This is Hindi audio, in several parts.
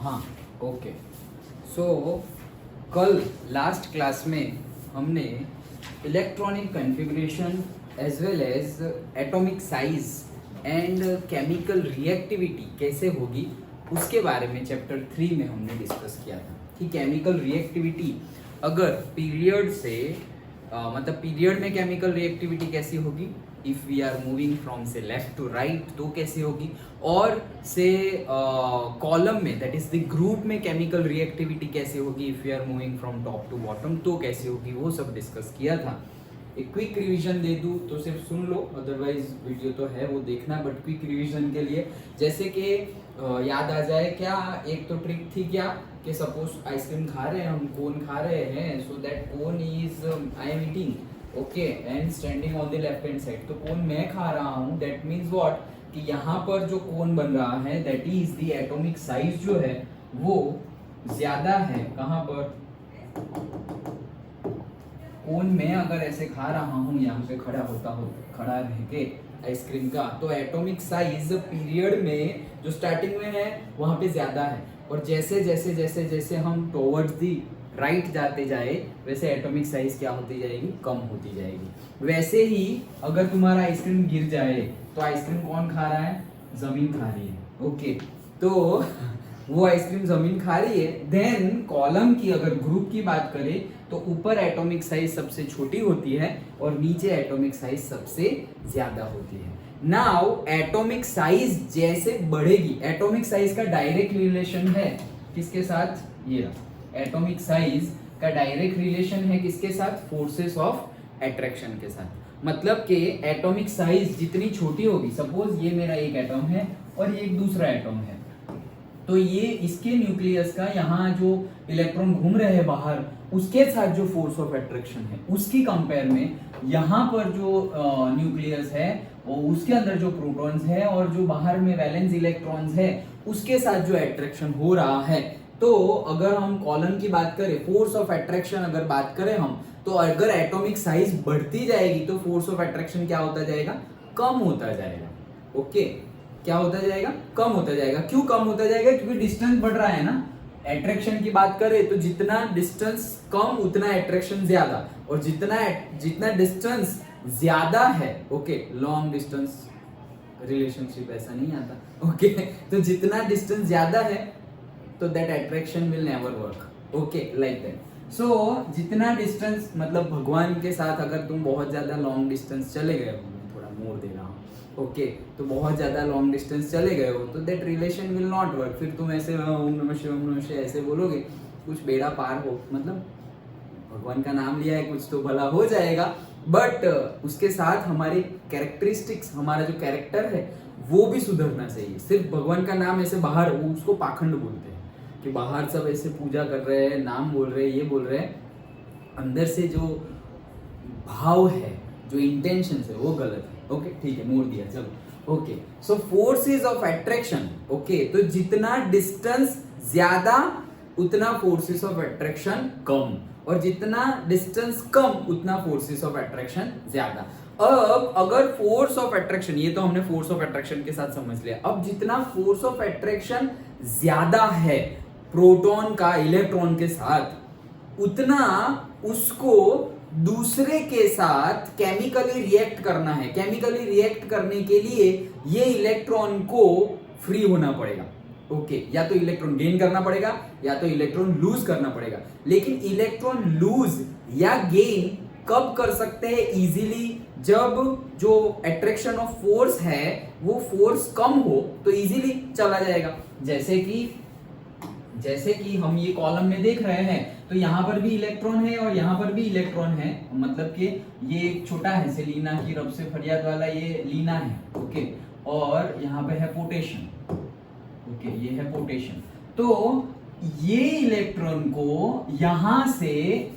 हाँ, ओके। सो कल लास्ट क्लास में हमने electronic configuration as well as atomic size and chemical reactivity कैसे होगी उसके बारे में चैप्टर 3 में हमने डिस्कस किया था कि केमिकल रिएक्टिविटी अगर पीरियड से मतलब पीरियड में केमिकल रिएक्टिविटी कैसी होगी, if we are moving from से लेफ्ट टू राइट तो कैसी होगी, और से कॉलम में दैट इज द ग्रुप में केमिकल रिएक्टिविटी कैसे होगी, if we are moving from top to bottom तो कैसी होगी, वो सब डिस्कस किया था। एक क्विक रिवीजन दे दूँ तो सिर्फ सुन लो, अदरवाइज वीडियो तो है वो देखना, बट क्विक रिवीजन के लिए जैसे कि याद आ जाए क्या, एक तो ट्रिक थी क्या कि सपोज आइसक्रीम खा रहे हैं हम, कोन खा रहे हैं, so that cone is I am eating okay and standing on the left hand side, तो कोन मैं खा रहा हूँ, दैट मीन्स व्हाट कि यहाँ पर जो कोन बन रहा है that is the atomic size जो है वो ज्यादा है। कहाँ पर, कोन में अगर ऐसे खा रहा हूँ यहाँ पे खड़ा रह के आइसक्रीम का, तो एटॉमिक साइज पीरियड में जो स्टार्टिंग में है वहाँ पे ज्यादा है, और जैसे जैसे जैसे जैसे हम टुवर्ड्स दी राइट जाते जाए वैसे एटॉमिक साइज क्या होती जाएगी, कम होती जाएगी। वैसे ही अगर तुम्हारा आइसक्रीम गिर जाए तो आइसक्रीम कौन खा रहा है, जमीन खा रही है ओके, तो वो आइसक्रीम जमीन खा रही है। देन कॉलम की अगर ग्रुप की बात करें तो ऊपर एटॉमिक साइज सबसे छोटी होती है और नीचे एटॉमिक साइज सबसे ज्यादा होती है। नाउ एटॉमिक साइज जैसे बढ़ेगी, एटॉमिक साइज का डायरेक्ट रिलेशन है किसके साथ, ये रहा, एटॉमिक साइज का डायरेक्ट रिलेशन है किसके साथ, फोर्सेस ऑफ अट्रैक्शन के साथ। मतलब कि एटॉमिक साइज जितनी छोटी होगी, सपोज ये मेरा एक एटॉम है और ये एक दूसरा एटॉम है, तो ये इसके न्यूक्लियस का यहाँ जो इलेक्ट्रॉन घूम रहे हैं बाहर उसके साथ जो फोर्स ऑफ अट्रैक्शन है उसकी कंपेयर में यहाँ पर जो न्यूक्लियस है और उसके अंदर जो प्रोटॉन्स है और जो बाहर में वैलेंस इलेक्ट्रॉन्स है उसके साथ जो अट्रैक्शन हो रहा है, तो अगर हम कॉलम की बात करें, फोर्स ऑफ अट्रैक्शन अगर बात करें हम, तो अगर एटॉमिक साइज बढ़ती जाएगी तो फोर्स ऑफ अट्रैक्शन क्या होता जाएगा, कम होता जाएगा ओके क्या होता जाएगा, कम होता जाएगा। क्यों कम होता जाएगा, क्योंकि डिस्टेंस बढ़ रहा है ना। अट्रैक्शन की बात करें तो जितना डिस्टेंस कम उतना अट्रैक्शन ज्यादा, और जितना डिस्टेंस ज्यादा है ओके, लॉन्ग डिस्टेंस रिलेशनशिप ऐसा नहीं आता ओके तो जितना डिस्टेंस ज्यादा है तो that attraction will never work okay like that. So जितना डिस्टेंस, मतलब भगवान के साथ अगर तुम बहुत ज्यादा लॉन्ग डिस्टेंस चले गए हो, थोड़ा मोड़ दे रहा हूँ ओके, तो बहुत ज्यादा लॉन्ग डिस्टेंस चले गए हो तो that relation will not work. फिर तुम ऐसे ओम नमः शिवाय ऐसे बोलोगे, कुछ बेड़ा पार हो, मतलब भगवान का नाम लिया है कुछ तो भला हो जाएगा, बट उसके साथ हमारे कैरेक्टरिस्टिक्स, हमारा जो कैरेक्टर है वो भी सुधरना चाहिए। सिर्फ भगवान का नाम ऐसे बाहर, वो उसको पाखंड बोलते हैं कि बाहर सब ऐसे पूजा कर रहे हैं, नाम बोल रहे हैं, ये बोल रहे हैं, अंदर से जो भाव है, जो इंटेंशन है वो गलत है ओके ठीक है, मोड़ दिया चलो okay. So forces of attraction okay, तो जितना डिस्टेंस ज्यादा उतना फोर्सेस ऑफ अट्रैक्शन कम, और जितना डिस्टेंस कम उतना फोर्सेस ऑफ अट्रैक्शन ज्यादा। अब अगर फोर्स ऑफ अट्रैक्शन, ये तो हमने फोर्स ऑफ अट्रैक्शन के साथ समझ लिया, अब जितना फोर्स ऑफ अट्रैक्शन ज्यादा है प्रोटॉन का इलेक्ट्रॉन के साथ, उतना उसको दूसरे के साथ केमिकली रिएक्ट करना है। केमिकली रिएक्ट करने के लिए ये इलेक्ट्रॉन को फ्री होना पड़ेगा ओके, या तो इलेक्ट्रॉन गेन करना पड़ेगा या तो इलेक्ट्रॉन लूज करना पड़ेगा। लेकिन इलेक्ट्रॉन लूज या गेन कब कर सकते हैं इजीली, जब जो अट्रैक्शन ऑफ फोर्स है वो फोर्स कम हो तो इजीली चला जाएगा। जैसे कि हम ये कॉलम में देख रहे हैं तो यहाँ पर भी इलेक्ट्रॉन है और यहाँ पर भी इलेक्ट्रॉन है, मतलब कि ये एक छोटा है सेलीना की रब से फरियाद वाला, ये लीना है ओके, और यहाँ पे है पोटेशियम ओके, ये है पोटेशियम। तो ये इलेक्ट्रॉन को यहाँ से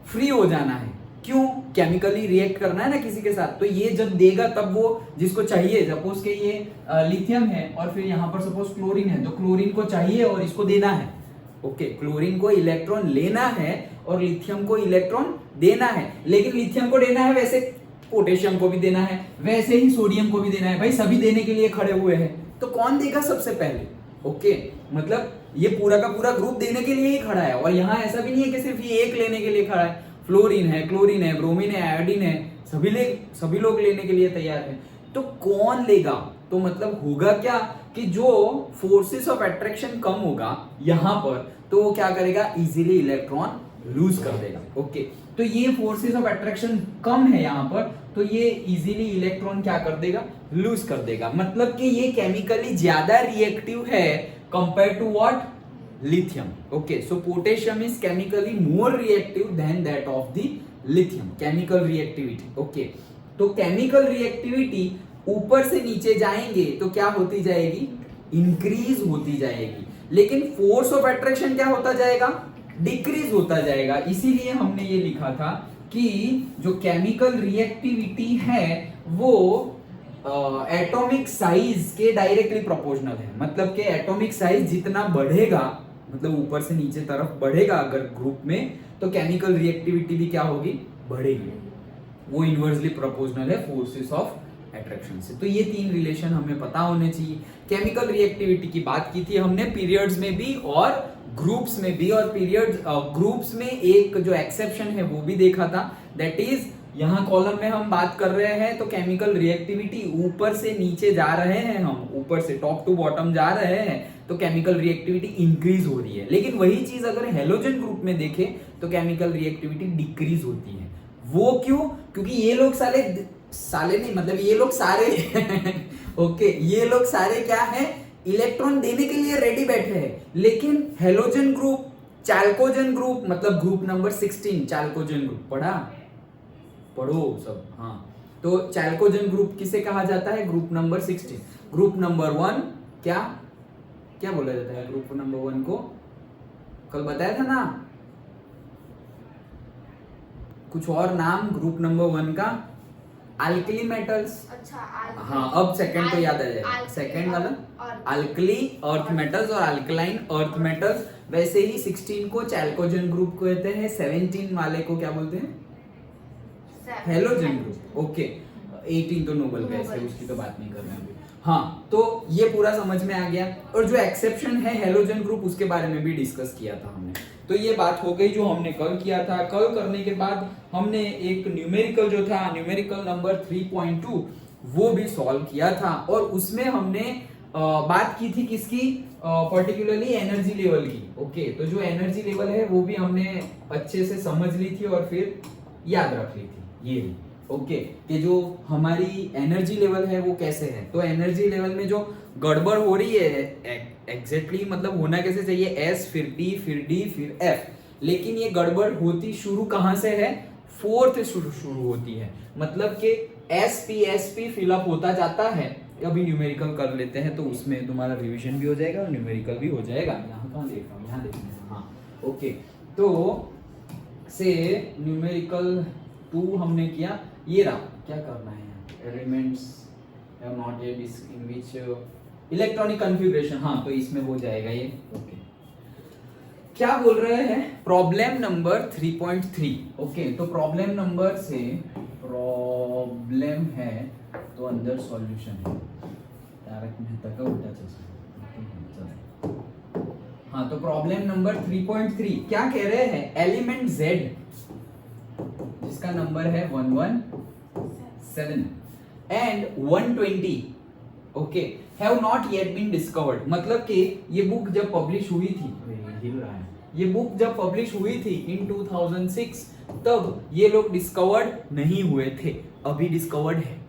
फ्री हो जाना है, क्यों, केमिकली रिएक्ट करना है ना किसी के साथ, तो ये जब देगा तब वो जिसको चाहिए, सपोज के ये लिथियम है और फिर यहाँ पर सपोज क्लोरीन है, तो क्लोरीन को चाहिए और इसको देना है ओके, क्लोरीन को इलेक्ट्रॉन लेना है और लिथियम को इलेक्ट्रॉन देना है। लेकिन लिथियम को देना है वैसे पोटेशियम को भी देना है, वैसे ही सोडियम को भी देना है, भाई सभी देने के लिए खड़े हुए हैं, तो कौन देगा सबसे पहले ओके, मतलब ये पूरा का पूरा ग्रुप देने के लिए ही खड़ा है, और यहाँ ऐसा भी नहीं है कि सिर्फ ये एक लेने के लिए खड़ा है। फ्लोरीन है, क्लोरीन है, ब्रोमीन है, आयोडीन है, सभी लोग लेने के लिए तैयार है। तो कौन लेगा? तो मतलब होगा क्या कि जो फोर्सेस ऑफ अट्रैक्शन कम होगा यहाँ पर, तो वो क्या करेगा, इजीली इलेक्ट्रॉन लूज कर देगा। ओके, तो ये फोर्सेस ऑफ अट्रैक्शन कम है यहाँ पर, तो ये इजीली इलेक्ट्रॉन क्या कर देगा, लूज कर देगा। मतलब कि ये केमिकली ज्यादा रिएक्टिव है compare to what, lithium. Okay, so potassium is chemically more reactive than that of the lithium. Chemical reactivity. Okay, तो chemical reactivity ऊपर से नीचे जाएंगे तो क्या होती जाएगी, इंक्रीज होती जाएगी, लेकिन फोर्स ऑफ अट्रैक्शन क्या होता जाएगा, डिक्रीज होता जाएगा। इसीलिए हमने ये लिखा था कि जो केमिकल रिएक्टिविटी है वो एटॉमिक साइज के डायरेक्टली प्रोपोर्शनल है। मतलब कि एटॉमिक साइज जितना बढ़ेगा, मतलब ऊपर से नीचे तरफ बढ़ेगा अगर ग्रुप में, तो केमिकल रिएक्टिविटी भी क्या होगी, बढ़ेगी। वो इनवर्सली प्रोपोर्शनल है फोर्सेस ऑफ अट्रैक्शन से। तो ये तीन रिलेशन हमें पता होने चाहिए। केमिकल रिएक्टिविटी की बात की थी हमने पीरियड्स में भी और ग्रुप्स में भी, और पीरियड ग्रुप्स में एक जो एक्सेप्शन है वो भी देखा था, दैट इज यहाँ कॉलम में हम बात कर रहे हैं तो केमिकल रिएक्टिविटी ऊपर से नीचे जा रहे हैं, हम ऊपर से टॉप टू बॉटम जा रहे हैं, तो केमिकल रिएक्टिविटी इंक्रीज हो रही है। लेकिन वही चीज अगर हेलोजन ग्रुप में देखें तो केमिकल रिएक्टिविटी डिक्रीज होती है। वो क्यों? क्योंकि ये लोग साले नहीं, मतलब ये लोग सारे ओके, ये लोग सारे क्या है, इलेक्ट्रॉन देने के लिए रेडी बैठे हैं। लेकिन हेलोजन ग्रुप, चाल्कोजन ग्रुप, मतलब ग्रुप नंबर 16 चाल्कोजन ग्रुप, पढ़ो सब, हाँ। तो चाल्कोजन ग्रुप किसे कहा जाता है, ग्रुप नंबर 16। ग्रुप नंबर 1 क्या बोला जाता है ग्रुप नंबर 1 को, कल बताया था ना, कुछ और नाम ग्रुप नंबर 1 का, अल्कली मेटल्स। अच्छा, हाँ, अब सेकंड तो याद आ जाएगा, सेकंड वाला अल्कली अर्थ मेटल्स और अल्कलाइन अर्थ मेटल्स। वैसे ही 16 को चाल्कोजन ग्रुप कहते हैं, 17 वाले को क्या बोलते हैं, हेलोजन ग्रुप। ओके, 18 तो नोबल गैस है, उसकी तो बात नहीं कर रहे हैं अभी। हाँ, तो ये पूरा समझ में आ गया। और जो एक्सेप्शन है हेलोजन ग्रुप, उसके बारे में भी डिस्कस किया था हमने। तो ये बात हो गई जो हमने कल किया था। कल करने के बाद हमने एक न्यूमेरिकल जो था, न्यूमेरिकल नंबर 3.2, वो भी सॉल्व किया था। और उसमें हमने बात की थी किसकी, पर्टिकुलरली एनर्जी लेवल की। ओके, तो जो एनर्जी लेवल है वो भी हमने अच्छे से समझ ली थी और फिर याद रख ली थी ये भी। ओके, कि जो हमारी एनर्जी लेवल है वो कैसे है। तो एनर्जी लेवल में जो गड़बड़ हो रही है एग्जैक्टली मतलब होना कैसे चाहिए, एस फिर पी फिर डी फिर एफ, लेकिन ये गड़बड़ होती शुरू कहां से है, फोर्थ शुरू होती है। मतलब कि एस पी फिलअप होता जाता है। अभी न्यूमेरिकल कर लेते हैं तो उसमें तुम्हारा रिवीजन भी हो जाएगा और न्यूमेरिकल भी हो जाएगा। यहाँ कहाँ देख रहा हूँ, यहाँ देखना है, हाँ। ओके, तो से न्यूमेरिकल 2 हमने किया, ये रहा, क्या करना है, elements have not yet distinguished electronic configuration, हाँ, तो इसमें हो जाएगा ये। ओके, क्या बोल रहे हैं, प्रॉब्लम नंबर 3.3। ओके, तो प्रॉब्लम नंबर से प्रॉब्लम है तो अंदर सॉल्यूशन है, तारक मेहता का उल्टा चश्मा। हाँ, तो प्रॉब्लम नंबर 3.3 क्या कह रहे हैं, एलिमेंट Z जिसका नंबर है 117 and 120, okay, have not yet been discovered. मतलब कि ये बुक जब पब्लिश हुई थी, हिल रहा है, ये बुक जब पब्लिश हुई थी इन 2006, तब ये लोग डिस्कवर्ड नहीं हुए थे, अभी डिस्कवर्ड है।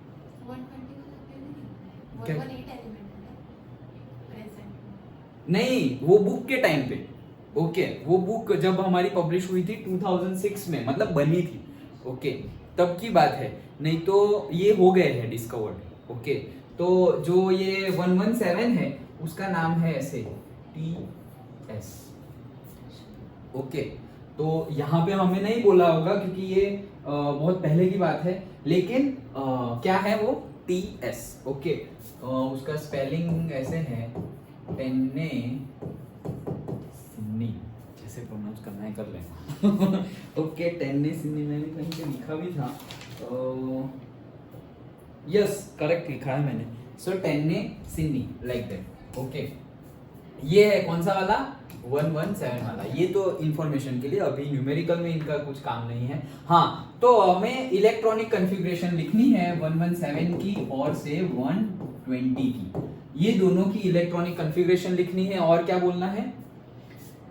नहीं, वो बुक के टाइम पे, ओके, वो बुक जब हमारी पब्लिश हुई थी 2006 में, मतलब बनी थी, ओके, तब की बात है, नहीं तो ये हो गए हैं डिस्कवर्ड। ओके, तो जो ये 117 है उसका नाम है ऐसे TS। ओके, तो यहाँ पे हमें नहीं बोला होगा क्योंकि ये बहुत पहले की बात है, लेकिन क्या है वो TS। ओके, उसका स्पेलिंग ऐसे है, टेन्ने सिन्नी, जैसे प्रोनाउंस करना है कर लेना। ओके, टेन्ने सिन्नी मैंने कहीं पे लिखा भी था, यस करेक्ट लिखा है मैंने, सो टेन्ने सिन्नी लाइक दैट। ओके, ये है कौन सा वाला 117 वाला। ये तो इंफॉर्मेशन के लिए, अभी न्यूमेरिकल में इनका कुछ काम नहीं है। हाँ, तो हमें इलेक्ट्रॉनिक कॉन्फ़िगरेशन लिखनी है 117 की और से 120 की। ये दोनों की इलेक्ट्रॉनिक कॉन्फ़िगरेशन लिखनी है। और क्या बोलना है,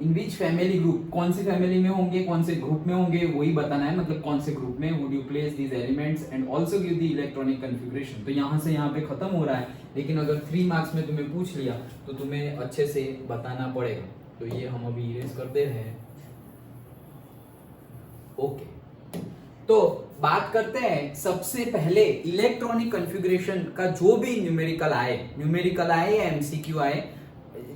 इन विच फैमिली ग्रुप, कौन सी फैमिली में होंगे, कौन से ग्रुप में होंगे, वही बताना है। मतलब कौन से ग्रुप में would you place these elements and also give the electronic configuration. तो यहाँ से यहाँ पे खत्म हो रहा है, लेकिन अगर 3 मार्क्स में तुम्हें पूछ लिया तो तुम्हें अच्छे से बताना पड़ेगा। तो ये हम अभी इरेज करते हैं। ओके, तो बात करते हैं सबसे पहले इलेक्ट्रॉनिक कॉन्फ़िगरेशन का। जो भी न्यूमेरिकल आए या एमसीक्यू आए,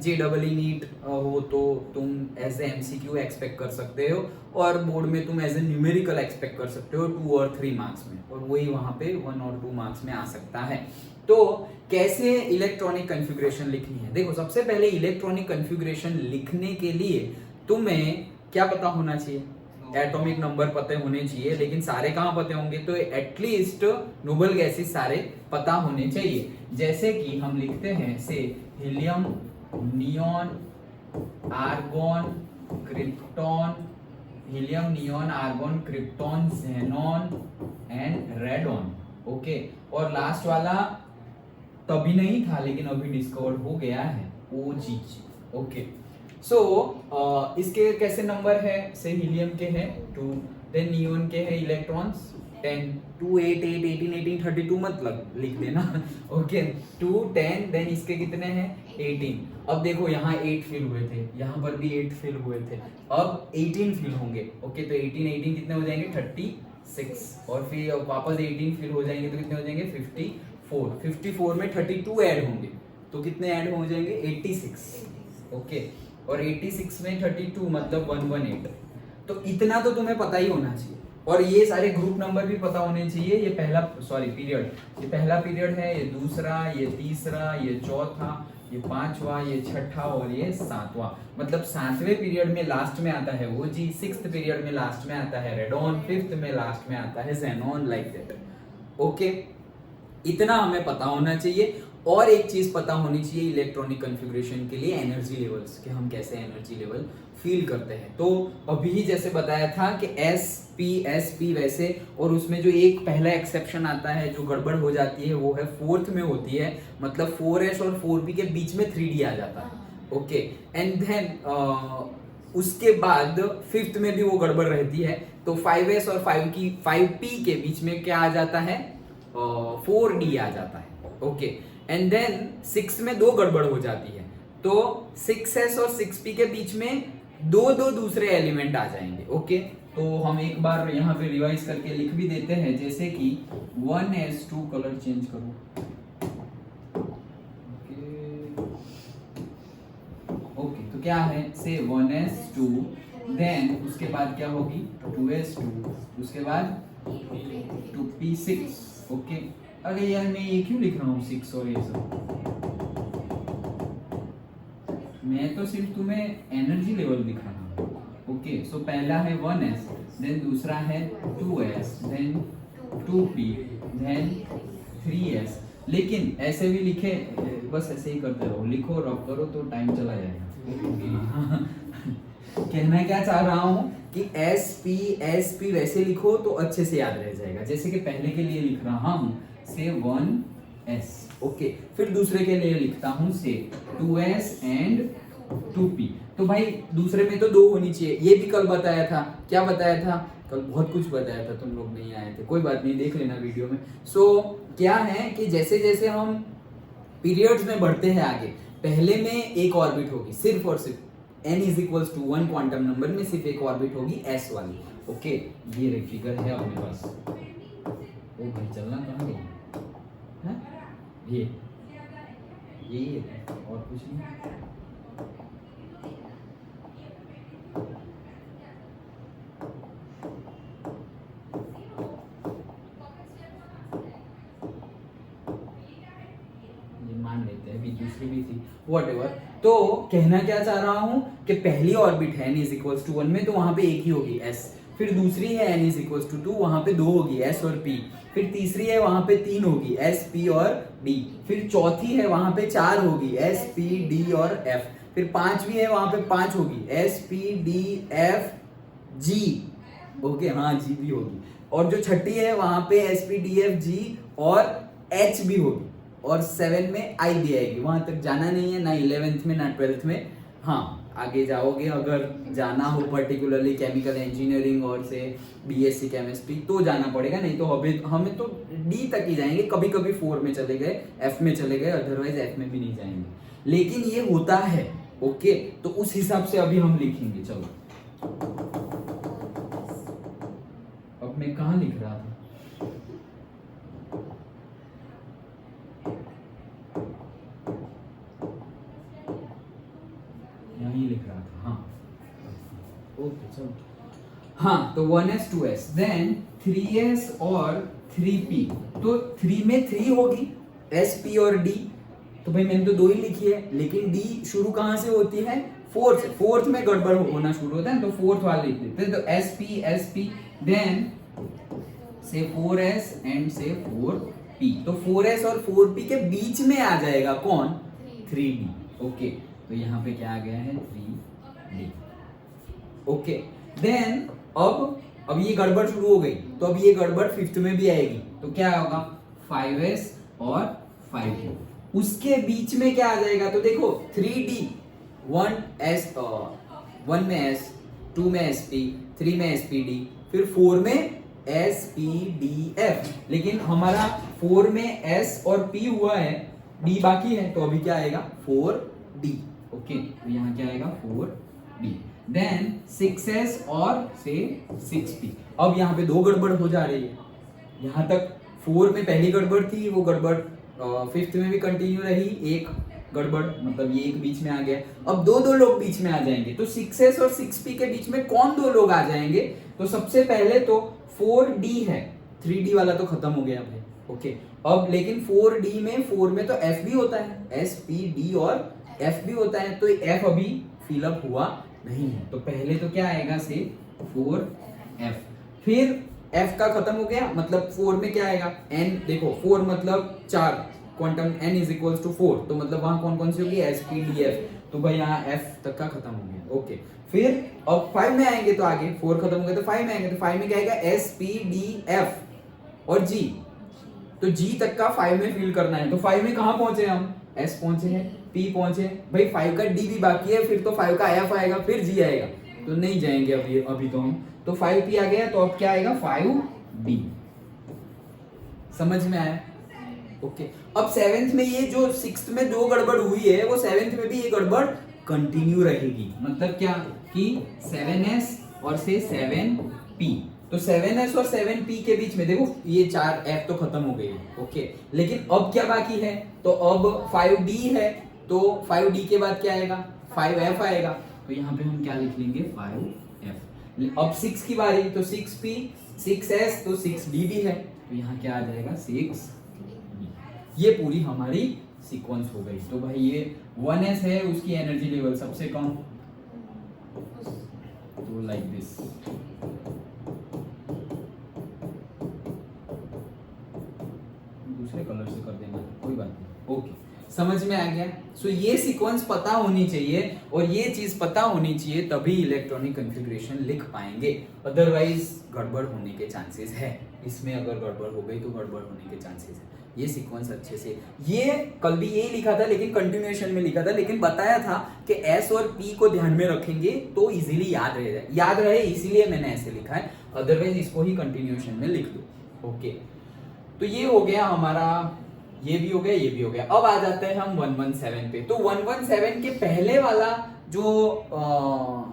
JEE नीट हो तो तुम एज ए एमसीक्यू एक्सपेक्ट कर सकते हो, और बोर्ड में तुम एज ए न्यूमेरिकल एक्सपेक्ट कर सकते हो 2 और 3 मार्क्स में, और वही वहां पे 1 और 2 मार्क्स में आ सकता है। तो कैसे इलेक्ट्रॉनिक कॉन्फ़िगरेशन लिखनी है, देखो सबसे पहले इलेक्ट्रॉनिक कॉन्फ़िगरेशन लिखने के लिए तुम्हें क्या पता होना चाहिए, एटॉमिक नंबर पते होने चाहिए। लेकिन सारे कहाँ पते होंगे, तो एटलीस्ट नोबल गैसेस सारे पता होने चाहिए। जैसे कि हम लिखते हैं से helium, neon, argon, krypton, helium, neon, argon, krypton, xenon and radon. Okay, और लास्ट वाला तभी नहीं था लेकिन अभी डिस्कवर हो गया है, OGG। ओके, सो इसके कैसे नंबर है, से हीलियम के हैं 2, देन नियॉन के हैं इलेक्ट्रॉन्स 10, 2, 8, 8, 18, 18, 32 मतलब लिख देना। ओके, 2, 10, देन इसके कितने हैं 18। अब देखो यहाँ 8 फिल हुए थे, यहाँ पर भी 8 फिल हुए थे, अब 18 फिल होंगे। ओके, तो 18 18 कितने हो जाएंगे 36, और फिर वापस 18 फिल हो जाएंगे तो कितने हो जाएंगे 54। 54 में 32 ऐड होंगे तो कितने ऐड हो जाएंगे 86। ओके, और 86 में 32 मतलब 118। तो इतना तो तुम्हें पता ही होना चाहिए, और ये सारे ग्रुप नंबर भी पता होने चाहिए। ये पहला पीरियड, ये पहला पीरियड है, ये दूसरा, ये तीसरा, ये चौथा, ये पांचवा, ये छठा और ये सातवां। मतलब 7वें पीरियड में लास्ट में आता है वो जी, 6th पीरियड में लास्ट में आता है रेडॉन, 5th में लास्ट में आता है ज़ेनॉन, लाइक दैट। ओके, इतना हमें पता होना चाहिए। और एक चीज पता होनी चाहिए इलेक्ट्रॉनिक कॉन्फ़िगरेशन के लिए, एनर्जी लेवल्स, कि हम कैसे एनर्जी लेवल फील करते हैं। तो अभी जैसे बताया था कि SP वैसे, और उसमें जो एक पहला एक्सेप्शन आता है जो गड़बड़ हो जाती है वो है 4th में होती है, मतलब 4S और 4P के बीच में 3D आ जाता है। ओके, एंड देन उसके बाद 5th में भी वो गड़बड़ रहती है, तो 5S और 5P के बीच में क्या आ जाता है 4D आ जाता है। ओके, एंड देन 6 में 2 गड़बड़ हो जाती है, तो 6S और 6P के बीच में दो दूसरे एलिमेंट आ जाएंगे। ओके, तो हम एक बार यहाँ पे रिवाइज करके लिख भी देते हैं, जैसे कि 1S2, कलर चेंज करो। ओके, तो क्या है से 1S2, देन उसके बाद क्या होगी 2S2, उसके बाद 2P6। ओके, अरे यार मैं ये क्यों लिख रहा हूँ 6 और ये सब, मैं तो सिर्फ तुम्हें एनर्जी लेवल दिखा रहा हूँ। ओके, सो पहला है 1S, देन दूसरा है 2S, then 2P, then 3S। लेकिन ऐसे भी लिखे, बस ऐसे ही करते रहो, लिखो रब करो तो टाइम चला जाएगा। कहना क्या चाह रहा हूँ कि SP वैसे लिखो तो अच्छे से याद रह जाएगा। जैसे कि पहले के लिए लिख रहा हूँ से 1S। ओके, फिर दूसरे के लिए लिखता हूँ से 2S एंड 2P। तो भाई दूसरे में तो 2 होनी चाहिए, ये भी कल बताया था। क्या बताया था कल? बहुत कुछ बताया था, तुम लोग नहीं आए थे, कोई बात नहीं, देख लेना वीडियो में। सो क्या है कि जैसे जैसे हम पीरियड्स में बढ़ते हैं आगे, पहले में एक ऑर्बिट होगी, सिर्फ और सिर्फ n = 1 क्वांटम नंबर में सिर्फ एक ऑर्बिट होगी s वाली। ओके, ये फिगर है अपने पास। ओ भाई चलना कहाँ गया है, ये और कुछ नहीं। मान लेते हैं, दूसरी भी थी, व्हाटएवर। तो कहना क्या चाह रहा हूं कि पहली ऑर्बिट है n = 1 में, तो वहां पे एक ही होगी s। फिर दूसरी है n इज इक्वल टू 2, वहां पे 2 होगी s और p। फिर तीसरी है वहां पे 3 होगी s p और d। फिर चौथी है वहां पे 4 होगी s p d और f। फिर पांचवी है वहां पे 5 होगी s p d f g। Okay हाँ जी भी होगी। और जो छठी है वहां पे S P D F G और एच भी होगी। और 7 में आई भी आएगी। वहां तक जाना नहीं है, ना 11th में ना 12th में। हाँ आगे जाओगे अगर जाना हो पर्टिकुलरली केमिकल इंजीनियरिंग और से बीएससी केमिस्ट्री तो जाना पड़ेगा, नहीं तो हमें तो डी तक ही जाएंगे। कभी कभी 4 में चले गए, एफ में चले गए, अदरवाइज एफ में भी नहीं जाएंगे। लेकिन ये होता है। ओके तो उस हिसाब से अभी हम लिखेंगे। चलो अब मैं कहाँ लिख रहा था? यहीं लिख रहा था। हाँ ओके चलो। हाँ तो 1s 2s देन 3s और 3p। तो 3 में 3 होगी s p और d। तो भाई मैंने तो 2 ही लिखी है, लेकिन d शुरू कहाँ से होती है? 4 से। 4th में गड़बड़ होना शुरू होता है तो 4th वाला लिख देते हैं। तो s p देन से 4s एंड से 4p। तो 4s और 4p के बीच में आ जाएगा कौन? 3d। ओके तो यहाँ पे क्या आ गया है? 3d। ओके देन अब ये गड़बड़ शुरू हो गई, तो अब ये गड़बड़ 5th में भी आएगी। तो क्या होगा? 5s और 5p। उसके बीच में क्या आ जाएगा? तो देखो 3d 1 में s, 2 में sp, 3 में spd, फिर 4 में SPDF। लेकिन हमारा 4 में S और P हुआ है, D बाकी है, तो अभी क्या आएगा? 4D। ओके तो यहाँ क्या आएगा? 4D। देन 6S और से 6P। अब यहाँ पे 2 गड़बड़ हो जा रही है। यहाँ तक 4 में पहली गड़बड़ थी, वो गड़बड़ 5th में भी कंटिन्यू रही। एक गड़बड़ मतलब ये एक बीच में आ गया। अब दो लोग बीच में आ जाएंगे। तो 6S और 6P के बीच में कौन 2 लोग आ जाएंगे? तो सबसे पहले तो 4D है, 3D वाला तो खत्म हो गया भाई। ओके अब लेकिन 4 में तो F भी होता है, S P D और F भी होता है। तो F अभी फिलअप हुआ नहीं है, तो पहले तो क्या आएगा? से 4F। फिर F का खत्म हो गया, मतलब 4 में क्या आएगा? N। देखो 4 मतलब 4, quantum n is equal to 4, तो मतलब वहां कौन कौन सी होगी? S P D F। तो भाई यहाँ F तक का खत्म हो गया। ओके फिर अब 5 में आएंगे तो आगे 4 खत्म हो गया तो 5 में आएंगे, तो 5 में क्या आएगा? S P D F और G। तो G तक का 5 में फिल करना है। तो 5 में कहाँ पहुंचे हम? S पहुंचे हैं, P पहुंचे। भाई 5 का D भी बाकी है, फिर तो 5 का F आएगा, फिर G आएगा, तो नहीं जाएंगे अभी तो हम। तो 5P आ गया, तो अब क्या आएगा? 5D। समझ में आया? ओके अब 7th में ये जो 6th में 2 गड़बड़ हुई है, वो 7th में भी ये गड़बड़ कंटिन्यू रहेगी। मतलब क्या कि 7s और से 7p। तो 7s और 7p के बीच में देखो ये 4f तो खत्म हो गई है। ओके लेकिन अब क्या बाकी है? तो अब 5d है, तो 5d के बाद क्या आएगा? 5f आएगा। तो यहाँ पे हम क्या लिख लेंगे? 5f। अब 6 की बारी, तो 6p 6s तो 6d भी है, तो यहाँ क्या आ जाएगा? 6। ये पूरी हमारी सीक्वेंस हो गई। तो भाई ये 1s है, उसकी एनर्जी लेवल सबसे कम, तो लाइक दिस। दूसरे कलर से कर देना, कोई बात नहीं। ओके समझ में आ गया? सो ये सीक्वेंस पता होनी चाहिए और ये चीज पता होनी चाहिए, तभी इलेक्ट्रॉनिक कॉन्फ़िगरेशन लिख पाएंगे। अदरवाइज गड़बड़ होने के चांसेस है। इसमें अगर गड़बड़ हो गई तो गड़बड़ होने के चांसेस है। ये सीक्वेंस अच्छे से, ये कल भी यही लिखा था लेकिन कंटिन्यूएशन में लिखा था, लेकिन बताया था कि S और P को ध्यान में रखेंगे तो इजीली याद रहे, इसीलिए मैंने ऐसे लिखा है। अदरवाइज इसको ही कंटिन्यूएशन में लिख दो। ओके तो ये हो गया हमारा, ये भी हो गया, ये भी हो गया। अब आ जाते हैं हम 117 पे। तो 117 के पहले वाला जो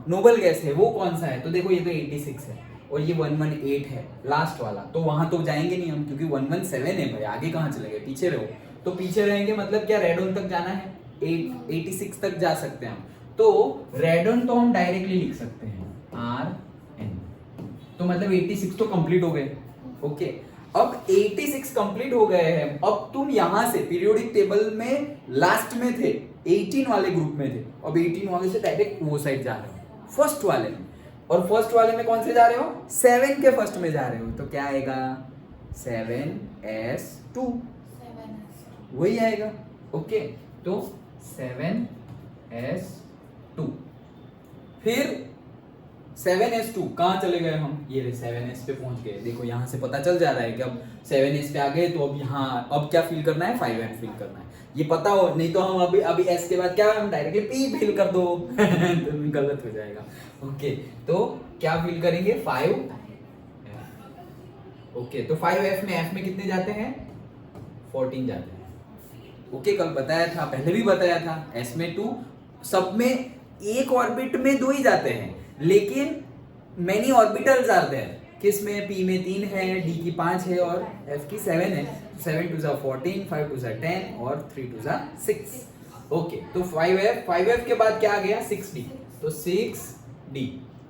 नोबल गैस है वो कौन सा है? तो देखो ये तो 86 है और ये 118 है लास्ट वाला, तो वहां तो जाएंगे नहीं हम, क्योंकि 117 है भाई। आगे कहाँ चले गए? पीछे रहो। तो पीछे रहेंगे मतलब क्या? रेडोन तक जाना है, 86 तक जा सकते हैं हम। तो रेडोन तो हम डायरेक्टली लिख सकते हैं RN। तो मतलब 86 तो कंप्लीट हो गए। ओके अब 86 कंप्लीट हो गए हैं। अब तुम यहां से पीरियोडिक टेबल में लास्ट में थे, 18 वाले ग्रुप में थे, अब 18 वाले से डायरेक्ट वो साइड जा रहे हो, फर्स्ट वाले में। और फर्स्ट वाले में कौन से जा रहे हो, 7 के फर्स्ट में जा रहे हो, तो क्या आएगा 7s2 वही आएगा। ओके, तो 7s2 फिर 7s2 कहाँ चले गए हम, ये 7s पे पहुंच गए। देखो यहाँ से पता चल जा रहा है कि अब 7s पे आ गए, तो अब यहाँ अब क्या फिल करना है, 5f फिल करना है, ये पता हो, नहीं तो हम अभी s के बाद क्या हम डायरेक्टली p फिल कर दो तो गलत हो जाएगा। ओके, तो क्या फिल करेंगे 5। ओके, तो 5f में f में कितने जाते हैं, 14 जाते हैं। ओके, कल बताया था, पहले भी बताया था, s में 2, सब में एक ऑर्बिट में 2 ही जाते हैं, लेकिन मेनी ऑर्बिटल्स आर देयर, किस में, p में 3 है, d की 5 है और f की 7 है। 7 2 14, 5 2 10 और 3 2 6। ओके, तो 5f के बाद क्या आ गया 6d, तो 6d।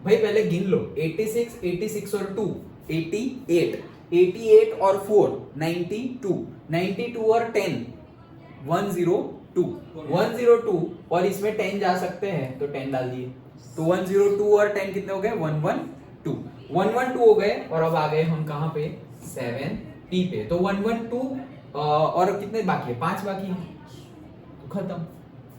भाई पहले गिन लो, 86 86 और 2 88, 88 और 4 92, 92 और 10 102, 102 और इसमें 10 जा सकते हैं तो 10 डाल दिए, तो 102 और 10 कितने हो गए, 112, 112 हो गए। और अब आ गए हम कहाँ पे, 7p पे, तो 112 और कितने बाकी है, 5 बाकी है, तो खत्म,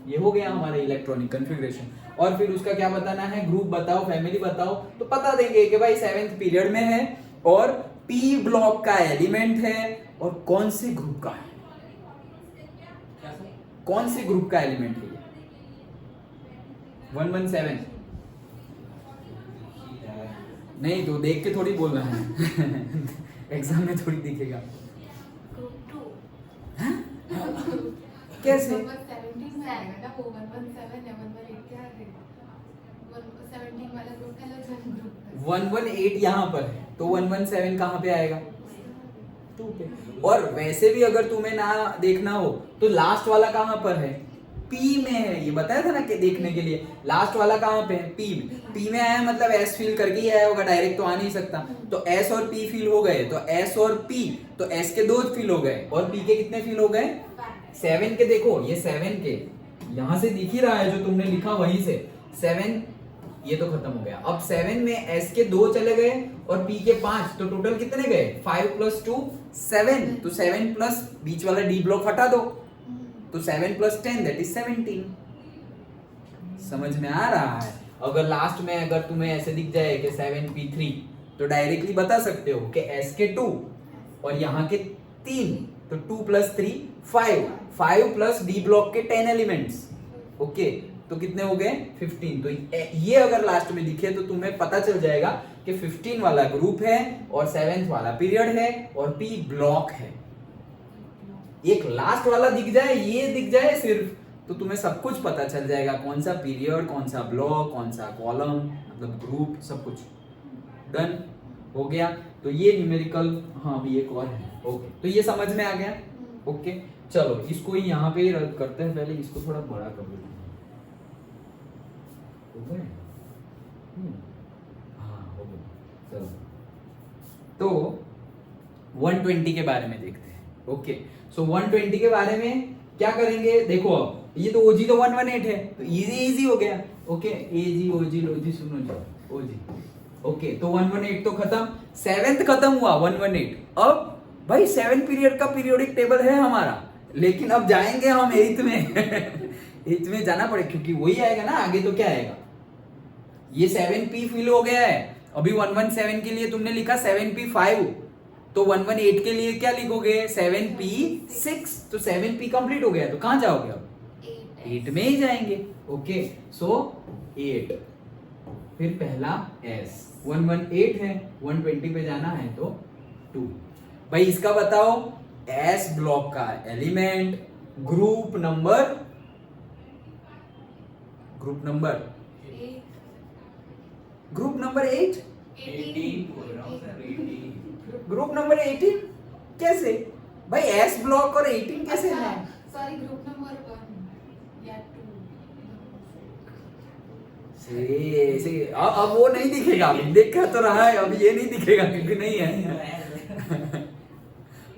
ये हो गया हमारा इलेक्ट्रॉनिक कॉन्फ़िगरेशन। और फिर उसका क्या बताना है, ग्रुप बताओ, फैमिली बताओ, तो बता देंगे कि भाई 7th पीरियड में है और p ब्लॉक का एलिमेंट है और कौन से ग्रुप का है, कौन से ग्रुप का एलिमेंट है 117। नहीं तो देख के थोड़ी बोलना है एग्जाम में थोड़ी दिखेगा। कैसे 118 यहाँ पर है, तो 117 कहाँ पे आएगा, 2 पे। और वैसे भी अगर तुम्हें ना देखना हो तो लास्ट वाला कहाँ पर है, P में है, ये बताया था ना कि देखने के लिए लास्ट वाला कहाँ पे है, P में। P में आया मतलब S फिल करके ही आया होगा, डायरेक्ट तो आ नहीं सकता, तो S और P फिल हो गए, तो S और P, तो S के 2 फिल हो गए और P के कितने फिल हो गए, 7 के। देखो ये 7 के यहाँ से दिख ही रहा है, जो तुमने लिखा वहीं से 7, ये तो खत्म हो गया। अब 7 में S के 2 चले गए और P के 5, तो टोटल कितने गए, 5 + 2 7, तो 7 प्लस बीच वाला D ब्लॉक हटा दो, तो 7 + 10 दैट इज 17। समझ में आ रहा है। अगर लास्ट में अगर तुम्हें ऐसे दिख जाए कि 7p3, तो डायरेक्टली बता सकते हो कि S के 2 और यहाँ के 3, तो 2 + 3 5, 5 प्लस D ब्लॉक के 10 एलिमेंट्स। ओके, तो कितने हो गए 15। तो ये अगर लास्ट में दिखे तो तुम्हें पता चल जाएगा कि 15 वाला ग्रुप है और 7th वाला पीरियड है और P ब्लॉक है। एक लास्ट वाला दिख जाए, ये दिख जाए सिर्फ, तो तुम्हें सब कुछ पता चल जाएगा, कौन सा पीरियड, कौन सा ब्लॉक, कौन सा कॉलम, मतलब ग्रुप, सब कुछ डन हो गया। तो ये न्यूमेरिकल, हाँ अभी एक और है। ओके, तो ये समझ में आ गया। ओके, चलो इसको ही यहाँ पे ही रद्द करते हैं, पहले इसको थोड़ा बड़ा कर देते हैं। हाँ हो गया, चलो तो 120 के बारे में देखते हैं। ओके, सो 120 के बारे में क्या करेंगे, देखो अब ये तो ओजी तो 118 है, तो इजी इजी हो गया। ओके, एजी ओजी लोजी सुनो जी, ओजी। ओके, तो 118 तो खत्म, 7th खत्म हुआ 118। अब भाई 7 पीरियड का पीरियोडिक टेबल है हमारा, लेकिन अब जाएंगे हम 8th में 8th में जाना पड़ेगा, क्योंकि वही आएगा ना आगे, तो क्या आएगा, ये 7p फिल हो गया है। अभी 117 के लिए तुमने लिखा 7p5, तो 118 के लिए क्या लिखोगे, 7p6, तो 7p कंप्लीट हो गया, तो कहां जाओगे अब, 8 में ही जाएंगे। ओके, सो 8, फिर पहला S 118 है, 120 पे जाना है तो 2। भाई इसका बताओ, S ब्लॉक का element, group number 8, group number 8, 18 बोल रहा हूँ सर, 18 ग्रुप नंबर 18 कैसे भाई, S ब्लॉक और 18 कैसे है, सॉरी ग्रुप नंबर 1 या 2 से अब वो नहीं दिखेगा, अभी देखा तो रहा है, अब ये नहीं दिखेगा क्योंकि नहीं है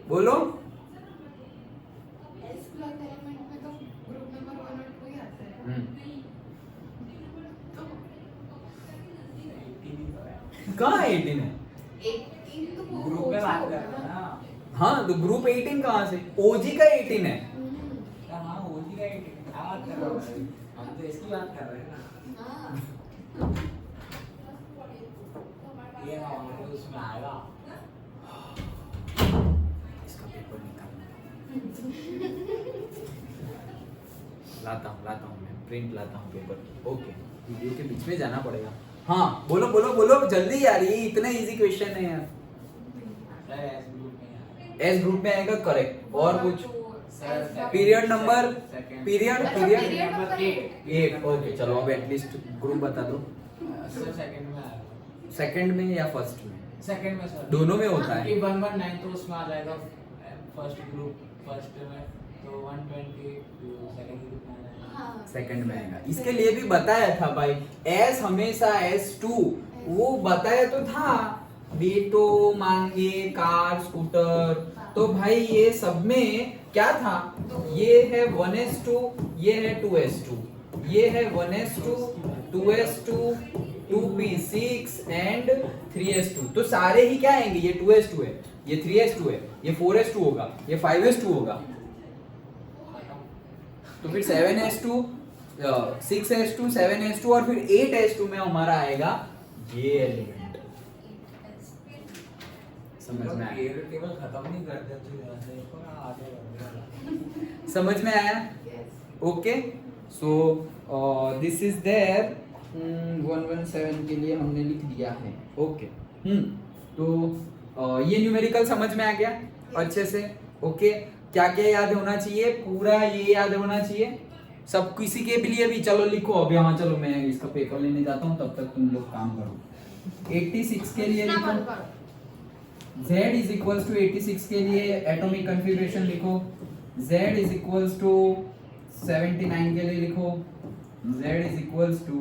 बोलो, एस ब्लॉक एलिमेंट में तो ग्रुप नंबर 1 और 2 ही आता है। तो कहाँ 18 है? 18 तो वो ग्रुप में OG बात होगा कर रहे हैं ना। हाँ तो ग्रुप 18 कहाँ से? ओजी का 18 है। हाँ ओजी का 18 क्या बात कर रहे हो भाई? हम तो इसकी बात कर रहे हैं ना। हाँ ये ना हमारे उसमें आएगा। इसका पेपर निकालना। लाता हूँ मैं प्रिंट लाता हूँ पेपर। ओके वीडियो के बीच में जाना पड़ेगा। हाँ बोलो बोलो बोलो जल्दी यार, ये इतना इजी क्वेश्चन है यार। सर एस ग्रुप में आएगा। एस ग्रुप में आएगा करेक्ट। और कुछ सर पीरियड नंबर पीरियड अच्छा, पीरियड period number 8 8 ओके चलो अब एटलीस्ट ग्रुप बता दो। सर सेकंड में आएगा। सेकंड में या फर्स्ट में? सेकंड में सर। दोनों में होता है। कि 119 तो उसमें आ जाएगा फर्स्ट ग्रुप फर्स्ट में, तो 120 सेकंड ग्रुप में आ जाएगा। हाँ सेकंड में आएगा। इसके लिए भी बताया था भाई, एस हमेशा S2 वो बताया तो था। बेटो मांगे कार स्कूटर, तो भाई ये सब में क्या था? ये है 1S2, ये है 2S2, ये है 1S2, 2S2, 2P6 and 3S2। तो सारे ही क्या आएंगे? ये 2S2 है, ये 3S2 है, ये 4S2 होगा, ये 5S2 होगा। तो फिर 7S2, 6S2, 7S2 और फिर 8S2 में हमारा आएगा ये एलिमेंट। समझ में आया? ये टेबल खत्म नहीं करते तो यहाँ से थोड़ा आगे बढ़ समझ में आया? yes okay so this is there 117 के लिए हमने लिख दिया है। ओके तो ये न्यूमेरिकल समझ में आ गया अच्छे से। ओके क्या क्या याद होना चाहिए? पूरा ये याद होना चाहिए सब किसी के भी लिए भी। चलो लिखो अब यहाँ, चलो मैं इसका पेपर लेने जाता हूँ, तब तक तुम लोग काम करो। 86 के लिए इतना लिखो बंद करो। Z is equals to 86 के लिए एटॉमिक कन्फिगरेशन लिखो। Z is equals to 79 के लिए लिखो। Z is equals to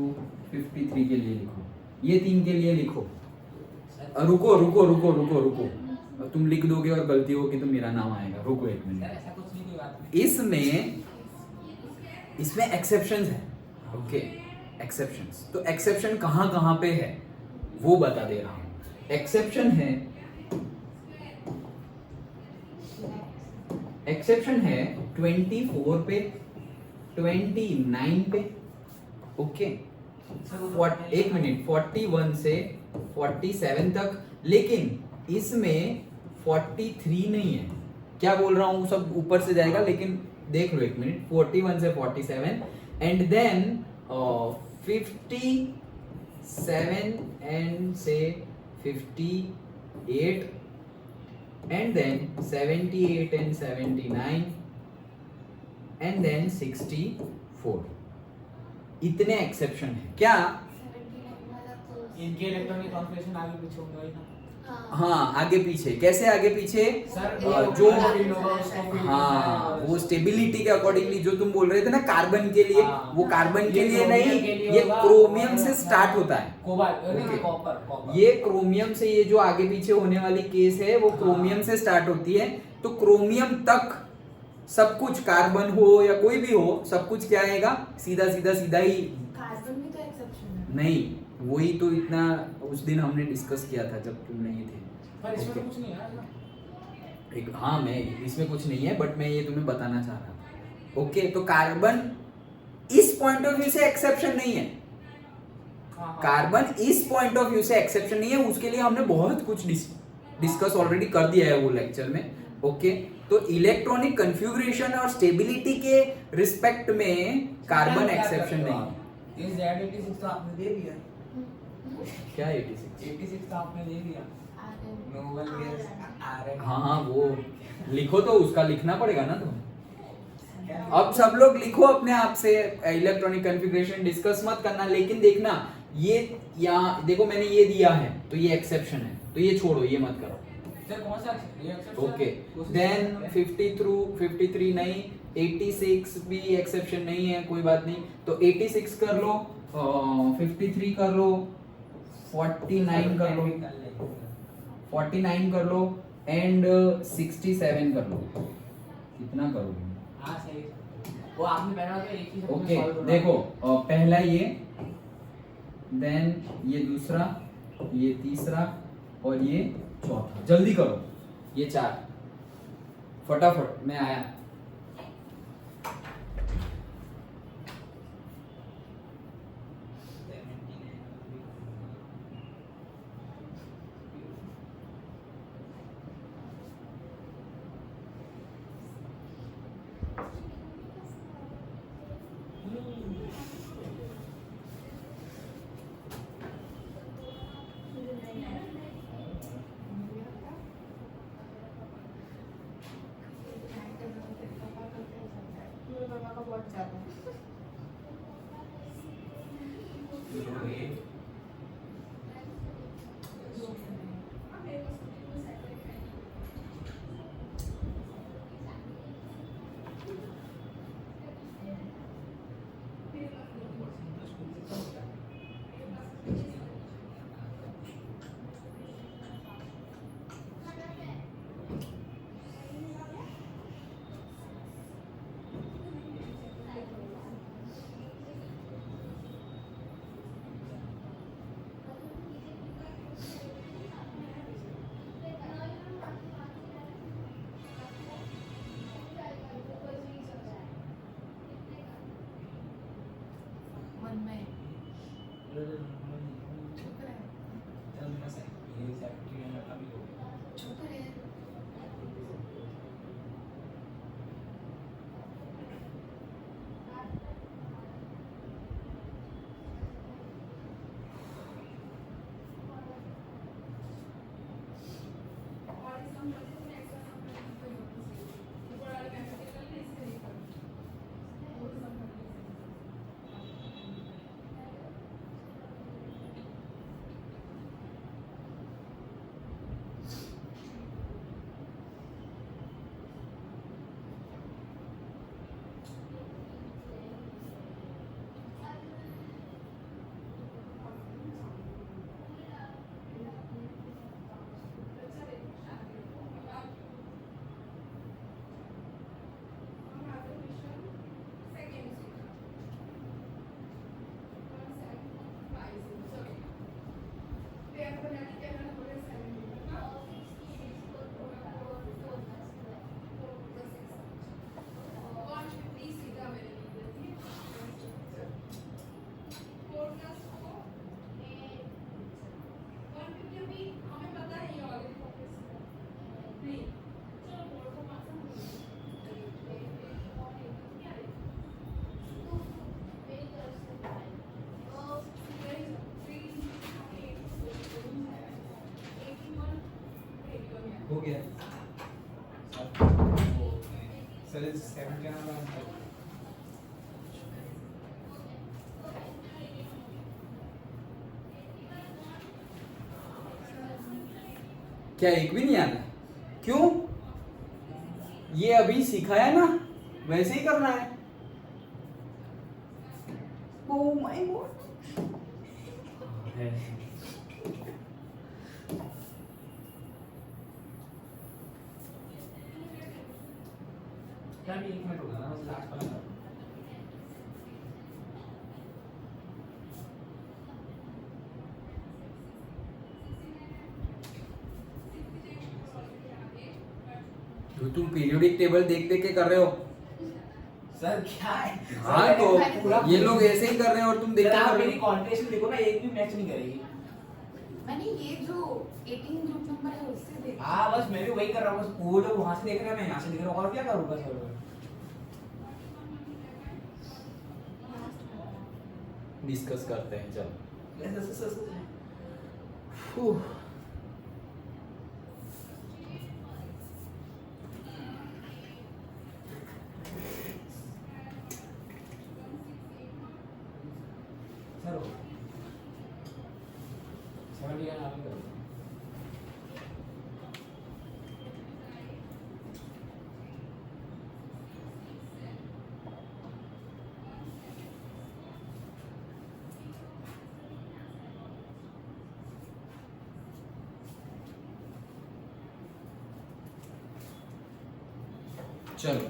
53 के लिए लिखो। ये तीन के लिए लिखो। रुको रुको रुको रुको रुको, तुम लिख दोगे और गलती होगी तो मेरा नाम आएगा। रुको एक सर मिनट। ऐसा कुछ नहीं, कोई बात नहीं। इसमें एक्सेप्शंस है। ओके एक्सेप्शंस, तो एक्सेप्शन कहाँ कहाँ पे है वो बता दे रहा हूँ। एक्सेप्शन है, एक्सेप्शन है 24 पे, 29 पे। ओके एक मिनट, 41 से 47 तक। लेकिन इसमें 43 नहीं है। क्या बोल रहा हूँ, सब ऊपर से जाएगा, लेकिन देख लो एक मिनट। 41 से 47 एंड देन 57 एंड से 58 and then 78 and 79 and then 64। इतने एक्सेप्शन है क्या? 79 वाला तो इनके इलेक्ट्रॉनिक कॉन्फ़िगरेशन आगे पीछे होंगे भाई ना। हाँ हाँ आगे पीछे कैसे? आगे पीछे सर जो हाँ हाँ वो स्टेबिलिटी के अकॉर्डिंगली जो तुम बोल रहे थे ना कार्बन के लिए, हाँ। वो कार्बन के ये लिए क्रोमियम नहीं, के लिए ये होगा, क्रोमियम और से स्टार्ट होता है। Cobalt Okay. कॉपर ये क्रोमियम से, ये जो आगे पीछे होने वाली केस है वो हाँ। क्रोमियम से स्टार्ट होती है। तो क्रोमियम तक सब कुछ, कार्बन हो या कोई भी हो, सब कुछ क्या आएगा? सीधा सीधा सीधा ही। कार्बन में तो एक्सेप्शन है। नहीं वही तो इतना उस दिन हमने डिस्कस किया था जब तुम नहीं थे। पर इसमें Okay. तो कुछ नहीं है ना। एक हाँ मैं इसमें कुछ नहीं है, बट मैं ये तुम्हें बताना चाह रहा था। ओके तो कार्बन इस पॉइंट ऑफ व्यू से एक्सेप्शन नहीं है। हाँ, हाँ। कार्बन इस पॉइंट ऑफ व्यू से एक्सेप्शन नहीं है। उसके लिए हमने बहुत कुछ डिस्कस ऑलरेडी कर दिया है वो लेक्चर में। ओके तो इलेक्ट्रॉनिक कन्फिगरेशन और स्टेबिलिटी के रिस्पेक्ट में कार्बन एक्सेप्शन नहीं है। ये Z86 तो आपने दे दिया। क्या 86? 86 तो आपने दे दिया। Noble gas iron. हाँ हाँ वो लिखो, तो उसका लिखना पड़ेगा ना तुम्हें। अब सब लोग लिखो अपने आप से। इलेक्ट्रॉनिक कॉन्फ़िगरेशन डिस्कस मत करना, लेकिन देखना ये यहाँ देखो मैंने ये दिया है तो ये एक्सेप्शन है, तो ये छोड़ो, ये मत करो। सर कौन सा ये एक्सेप्शन? ओके देन 53 नहीं, 86 भी एक्सेप्शन नहीं है, कोई बात नहीं। तो 86 कर लो, 53 कर लो, 49 कर लो, 49 कर लो एंड 67 कर लो। कितना करोगे? हाँ सही। वो आपने पहला तो एक ही ओके देखो पहला ये, देन ये दूसरा, ये तीसरा और ये चौथा। जल्दी करो, ये 4 फटाफट। मैं आया। मेरे पापा का बहुत ज्यादा है। मन में चुप रहे, चुप रहे। हो गया सर 7 क्या नाम है क्या एक भी नहीं आता? क्यों? ये अभी सिखाया ना, वैसे ही करना है। Oh my God. क्या भी 1 मिनट होगा ना बस लास्ट वाला तो तुम पीरियोडिक टेबल देख देख के कर रहे हो? सर क्या है हाँ तो ये लोग ऐसे ही कर रहे हैं और तुम देख सर, आप रहे मेरी हो। कॉन्टेस्ट देखो ना, एक भी मैच नहीं करेगी। मैंने ये जो 18 ग्रुप नंबर है उससे देखा। हाँ बस मैं भी वही कर रहा हूँ, बस वो जो वहां से देख रहा है मैं यहाँ से देख रहा हूँ, और क्या करूँगा सर? डिस्कस करते हैं, चलो। फुह। सर 70 का नाम करो। चलो,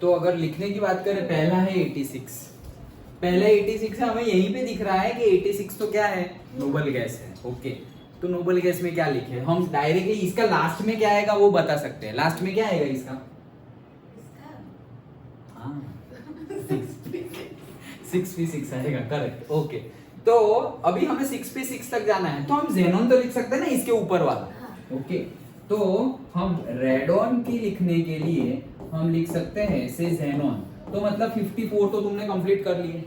तो अगर लिखने की बात करें, पहला है 86, पहले 86 है, हमें यहीं पे दिख रहा है कि 86 तो क्या है, नोबल गैस है। ओके, तो नोबल गैस में क्या लिखे, हम डायरेक्टली इसका लास्ट में क्या आएगा वो बता सकते हैं। लास्ट में क्या आएगा इसका? हाँ 6p6 आएगा, करेक्ट। ओके, तो अभी हमें 6p6 तक जाना है, तो हम जेनॉन तो लिख सकते हैं ना इसके ऊपर वाला। ओके, तो हम रेडॉन की लिखने के लिए हम लिख सकते हैं से जेनॉन, तो मतलब 54 तो तुमने कंप्लीट कर लिए।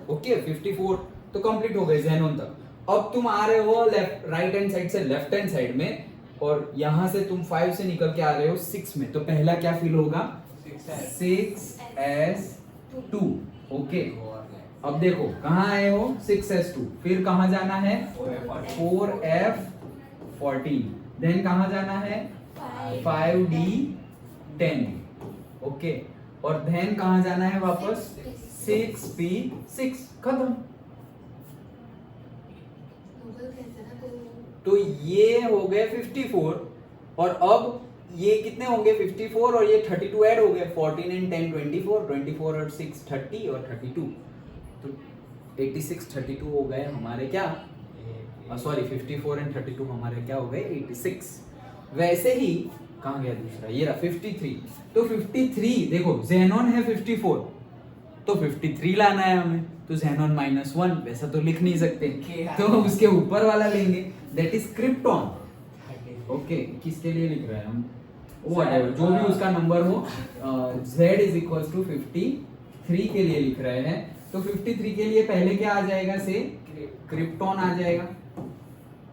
ओके, 54 तो कंप्लीट हो गए जेनॉन तक। अब तुम आ रहे हो लेफ्ट राइट हैंड साइड से लेफ्ट हैंड साइड में, और यहां से तुम 5 से निकल के आ रहे हो 6 में, तो पहला क्या फील होगा? 6s2। ओके, अब देखो कहाँ आए हो, 6s2, फिर कहाँ जाना है? 4f14, देन कहाँ जाना है? 5d10। ओके, और देन कहाँ जाना है वापस? 6p6, खत्म। तो ये हो गए 54, और अब ये कितने होंगे? 54 और ये 32 ऐड हो गए, 14 and 10 24, 24 और 6 30 और 32, तो 86 32 हो गए हमारे क्या, सॉरी 54 and 32 हमारे क्या हो गए? 86। वैसे ही कहाँ गया दूसरा, ये रहा 53। तो 53 देखो, जेनॉन है 54, तो 53 लाना है हमें, तो जेनॉन -1 वैसा तो लिख नहीं सकते, तो उसके ऊपर वाला लेंगे, दैट इज क्रिप्टॉन। ओके, किसके लिए लिख रहे हैं हम? व्हाटएवर, जो भी उसका नंबर हो, z इज इक्वल्स टू 53 के लिए लिख रहे हैं। तो 53 के लिए पहले क्या आ जाएगा? से क्रिप्टॉन आ जाएगा,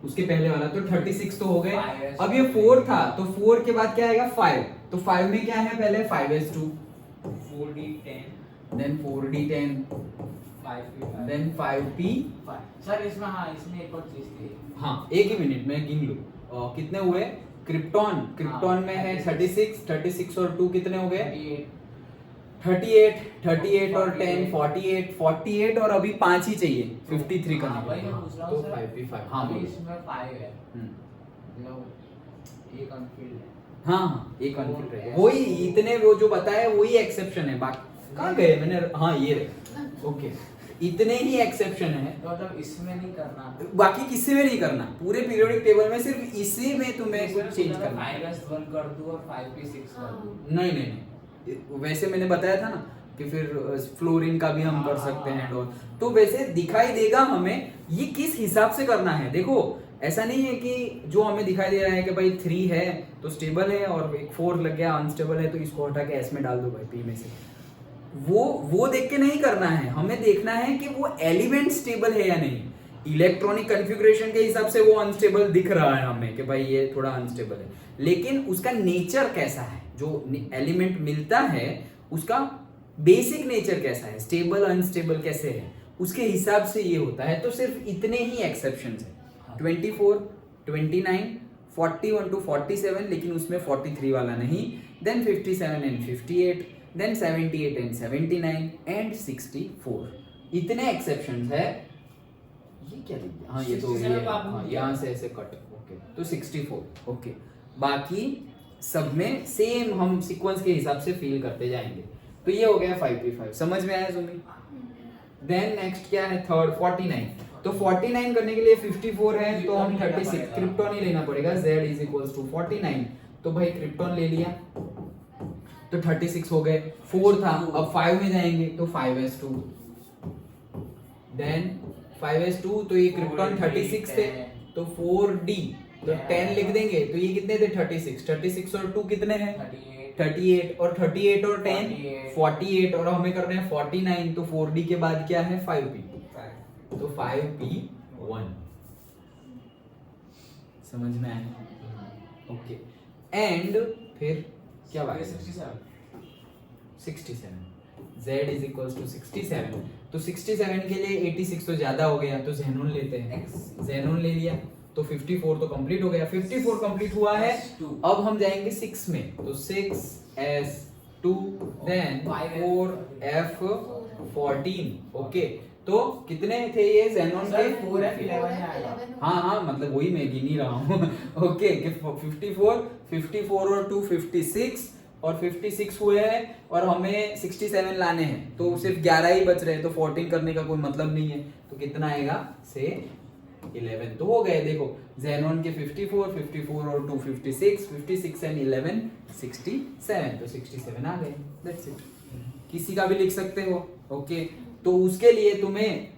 उसके पहले वाला, तो 36 तो हो गए। अब ये 4 था, तो 4 के बाद क्या आएगा? 5, तो 5 में क्या है? पहले 5s2, 4d10, then 4d10, 5p5, then 5p5। Sir इसमें, हाँ इसमें एक और चीज थी। हाँ, एक ही मिनट में गिन लो, कितने हुए? क्रिप्टॉन में है 36 और 2 कितने हो गए? 38 और 10 48 और अभी 5 ही चाहिए 53 का। भाई मैं पूछ रहा तो हूँ सर, 5p5। हाँ अभी बोलो। इसमें 5 है, हम्म, मतलब ये कंफ्यूज है। हाँ एक कॉन्फ्लिक्ट है, वही इतने वो जो बताया वही एक्सेप्शन है, बाकी कहाँ गए मैंने? हाँ ये रहे। ओके, इतने ही एक्सेप्शन है, तो मतलब इसमें नहीं करना, बाकी किसी में नहीं करना, पूरे पीरियोडिक टेबल में सिर्फ इसी में तुम्हें कुछ चेंज करना है। 5s1 कर दूं और 5p6 कर दूं। नहीं नहीं नहीं, वैसे मैंने बताया था ना कि फिर फ्लोरीन का भी हम कर सकते हैं और तो वैसे दिखाई देगा हमें ये किस हिसाब से करना है। देखो ऐसा नहीं है कि जो हमें दिखाई दे रहा है कि भाई 3 है तो स्टेबल है और एक 4 लग गया अनस्टेबल है तो इसको हटा के एस में डाल दो भाई पी में से, वो देख के नहीं करना है। हमें देखना है कि वो एलिमेंट स्टेबल है या नहीं। इलेक्ट्रॉनिक कॉन्फ़िगरेशन के हिसाब से वो अनस्टेबल दिख रहा है हमें कि भाई ये थोड़ा अनस्टेबल है, लेकिन उसका नेचर कैसा है, जो एलिमेंट मिलता है उसका बेसिक नेचर कैसा है, स्टेबल अनस्टेबल कैसे है, उसके हिसाब से ये होता है। तो सिर्फ इतने ही एक्सेप्शंस है, 24, 29, 41 to 47, लेकिन उसमें 43 वाला नहीं, then 57 and 58, then 78 and 79 and 64, इतने एक्सेप्शंस है। ये क्या लिख दिया? हाँ ये तो ये हाँ, यहाँ से ऐसे कट, ओके तो 64। ओके, बाकी सब में सेम हम सीक्वेंस के हिसाब से फिल करते जाएंगे। तो ये हो गया 5p5, समझ में आया सुमी? देन नेक्स्ट क्या है, थर्ड 49। तो 49 करने के लिए 54 है तो हम 36 क्रिप्टॉन ही लेना पड़ेगा, z इज इक्वल्स टू 49, तो भाई क्रिप्टॉन ले लिया तो 36 हो गए। 4 था, अब 5 में जाएंगे तो 5s2, देन 5s2, तो ये क्रिप्टॉन 36 थे तो 4d, तो 10 लिख देंगे तो ये कितने थे 36 और 2 कितने हैं 38 और 38 और 10 48 और हमें करना है 49, तो 4d के बाद क्या है 5p, तो 5p1, समझ में आया? ओके, एंड फिर क्या बात है 67, z इज इक्वल्स टू 67, तो 67 के लिए 86 तो ज्यादा हो गया तो जेनॉन लेते हैं, जेनॉन ले लिया तो 54 तो कंप्लीट हो गया। 54 कंप्लीट हुआ है, अब हम जाएंगे 6 में, तो 6s2 देन 4f14। ओके, तो कितने थे ये जेनॉन के? 4f11 हाँ मतलब वही मैं गिन ही रहा हूँ। ओके कि 54 और 2 56 और 56 हुए हैं और हमें 67 लाने हैं, तो सिर्फ 11 ही बच रहे हैं, तो 14 करने का कोई मतलब नहीं है। तो कितना आएगा से 11, तो हो गए। देखो जेनॉन के 54, 54 और 2 56, 56 एंड 11 67, तो 67 आ गए। That's it. किसी का भी लिख सकते हो। ओके, तो उसके लिए तुम्हें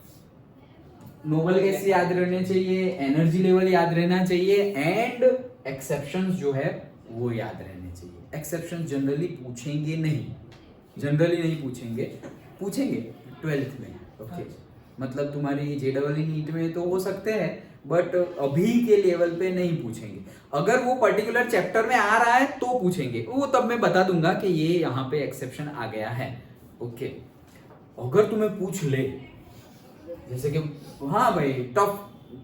नोबल गैस याद रहने चाहिए, एनर्जी लेवल याद रहना चाहिए एंड एक्सेप्शंस जो है वो याद रहने चाहिए। एक्सेप्शन जनरली पूछेंगे नहीं, जनरली नहीं पूछेंगे, पूछेंगे 12th में। ओके, मतलब तुम्हारी जेडबल नीट में तो हो सकते हैं, बट अभी के लेवल पे नहीं पूछेंगे। अगर वो पर्टिकुलर चैप्टर में आ रहा है तो पूछेंगे, वो तब मैं बता दूंगा कि ये यहाँ पे एक्सेप्शन आ गया है। ओके, अगर तुम्हें पूछ ले जैसे कि हाँ भाई टफ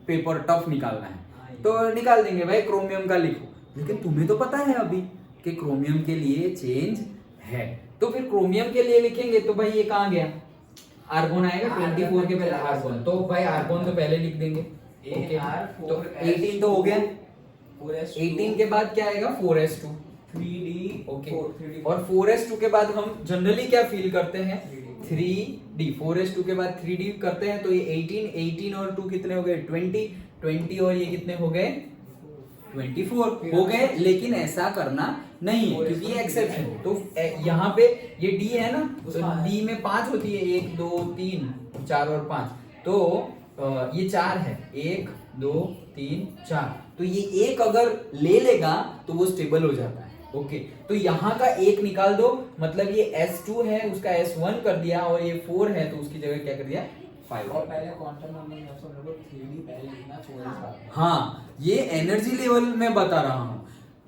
पेपर टफ निकालना है तो निकाल देंगे भाई, क्रोमियम का लिखो, लेकिन तुम्हें तो पता है अभी कि क्रोमियम के लिए चेंज है, तो फिर क्रोमियम के लिए लिखेंगे। तो भाई ये कहाँ गया, आर्गोन आएगा 24 के पहले आर्गोन, तो भाई आर्गोन तो पहले लिख देंगे। ओके, तो 18 तो हो गया, 18 के बाद क्या आएगा 4s2 3d। ओके, और 4s2 के बाद हम जनरली क्या फील करते हैं 3d, 4s2 के बाद 3d करते हैं, तो ये 18 और 2 कितने हो गए 20 और ये कितने हो गए 24 हो गए। लेकिन ऐसा करना नहीं है क्योंकि ये एक्सेप्शन है। तो यहाँ पे ये d है ना, तो d में 5 होती है, 1 2 3 4 और 5, तो ये 4 है, 1 2 3 4, तो ये एक अगर ले लेगा तो वो स्टेबल हो जाता है। ओके, तो यहाँ का एक निकाल दो, मतलब ये S2 है उसका S1 कर दिया, और ये 4 है तो उसकी जगह क्या कर दिया 5। और पहले क्वांटम नंबर में सब लोग 3D पहले लिखना छोड़। हाँ, ये एनर्जी लेवल में बता रहा हूँ।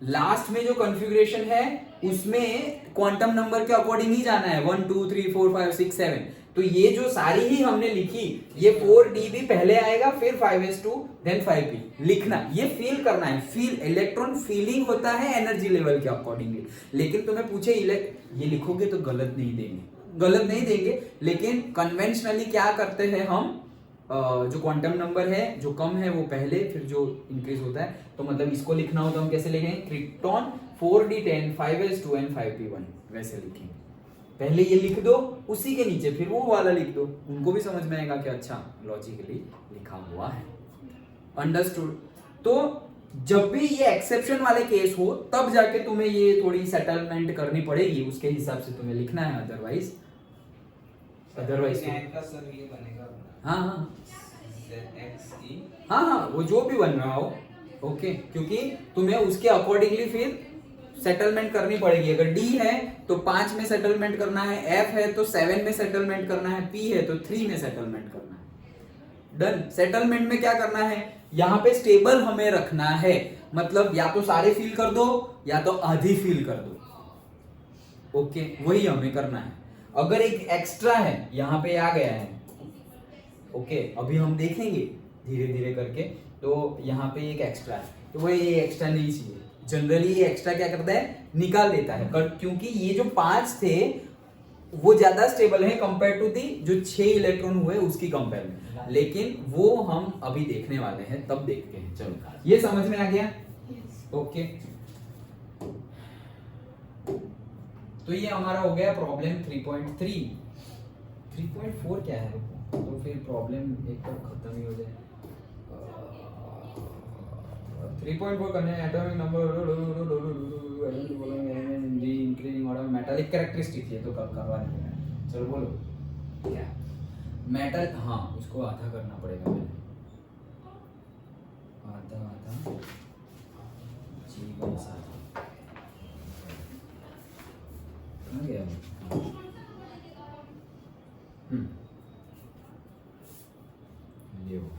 लास्ट में जो कॉन्फ़िगरेशन है उसमें क्वांटम नंबर के अकॉर्डिंग ही जाना है, 1 2 3 4 5 6 7। तो ये जो सारी ही हमने लिखी, ये 4d भी पहले आएगा, फिर 5s2 देन 5p लिखना, ये फील करना है। फील, इलेक्ट्रॉन फीलिंग होता है एनर्जी लेवल के अकॉर्डिंगली। लेकिन तुम्हें पूछे ये लिखोगे तो गलत नहीं देंगे, लेकिन कन्वेंशनली क्या करते हैं हम, जो क्वांटम नंबर है जो कम है वो पहले, फिर जो इंक्रीज होता है, तो मतलब इसको लिखना हो तो हम कैसे लिखेंगे, krypton 4d10 5s2 and 5p1 वैसे लिखेंगे। पहले ये लिख दो, उसी के नीचे फिर वो वाला लिख दो, उनको भी समझ में आएगा कि अच्छा लॉजिकली लिखा हुआ है। अंडरस्टूड। तो जब भी ये एक्सेप्शन वाले केस हो तब जाके तुम्हें ये थोड़ी सेटलमेंट करनी पड़ेगी, उसके हिसाब से तुम्हें लिखना है, अदरवाइज का सर ये बनेगा। हाँ ZXE हाँ, वो जो भी बन रहा हो। ओके, क्योंकि तुम्हें उसके अकॉर्डिंगली फिर सेटलमेंट करनी पड़ेगी। अगर D है तो 5 में सेटलमेंट करना है, F है तो 7 में सेटलमेंट करना है, P है तो 3 में सेटलमेंट करना है। डन। सेटलमेंट में क्या करना है, यहाँ पे स्टेबल हमें रखना है, मतलब या तो सारे फिल कर दो या तो आधी फिल कर दो। ओके, वही हमें करना है। अगर एक एक्स्ट्रा है यहाँ पे आ गया है, ओके, अभी हम देखेंगे धीरे धीरे करके, तो यहाँ पे एक एक्स्ट्रा है, तो वो ये एक्स्ट्रा नहीं चाहिए। जनरली ये एक्स्ट्रा क्या करता है, निकाल देता है, क्योंकि ये जो 5 थे वो ज्यादा स्टेबल है कंपेयर टू दी जो 6 इलेक्ट्रॉन हुए उसकी कंपेयर में, लेकिन वो हम अभी देखने वाले हैं, तब देखते हैं। चलो, ये समझ में आ गया। ओके, तो ये हमारा हो गया प्रॉब्लम 3.3। 3.4 क्या है, तो फिर प्रॉब्लम एक तो खत्म ही हो जाए। 3.4 करने atomic number increasing order metallic characteristic, ये तो कल करवा देंगे। चलो बोलो क्या मेटल, हाँ उसको आधा करना पड़ेगा पहले, आधा जीवन साथ आ गया। ये वो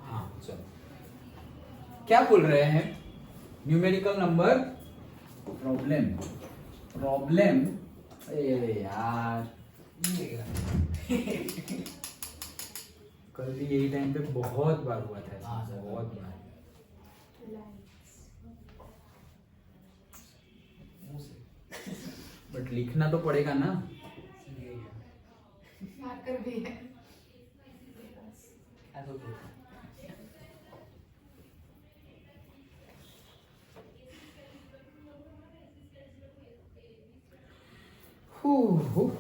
हाँ, चलो क्या बोल रहे हैं, न्यूमेरिकल नंबर प्रॉब्लम यार कल भी यही टाइम पे बहुत बार हुआ था ऐसा, बहुत बार। बट लिखना तो पड़ेगा ना, मार्कर भी है। हूँ।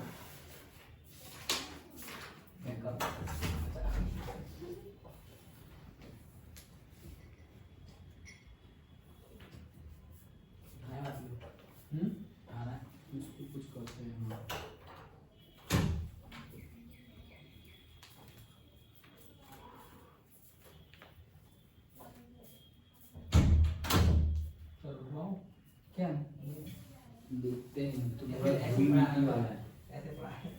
इसको कुछ करते हैं हाँ। क्या देखते हैं तो वाला है। ऐसे पढ़ा है।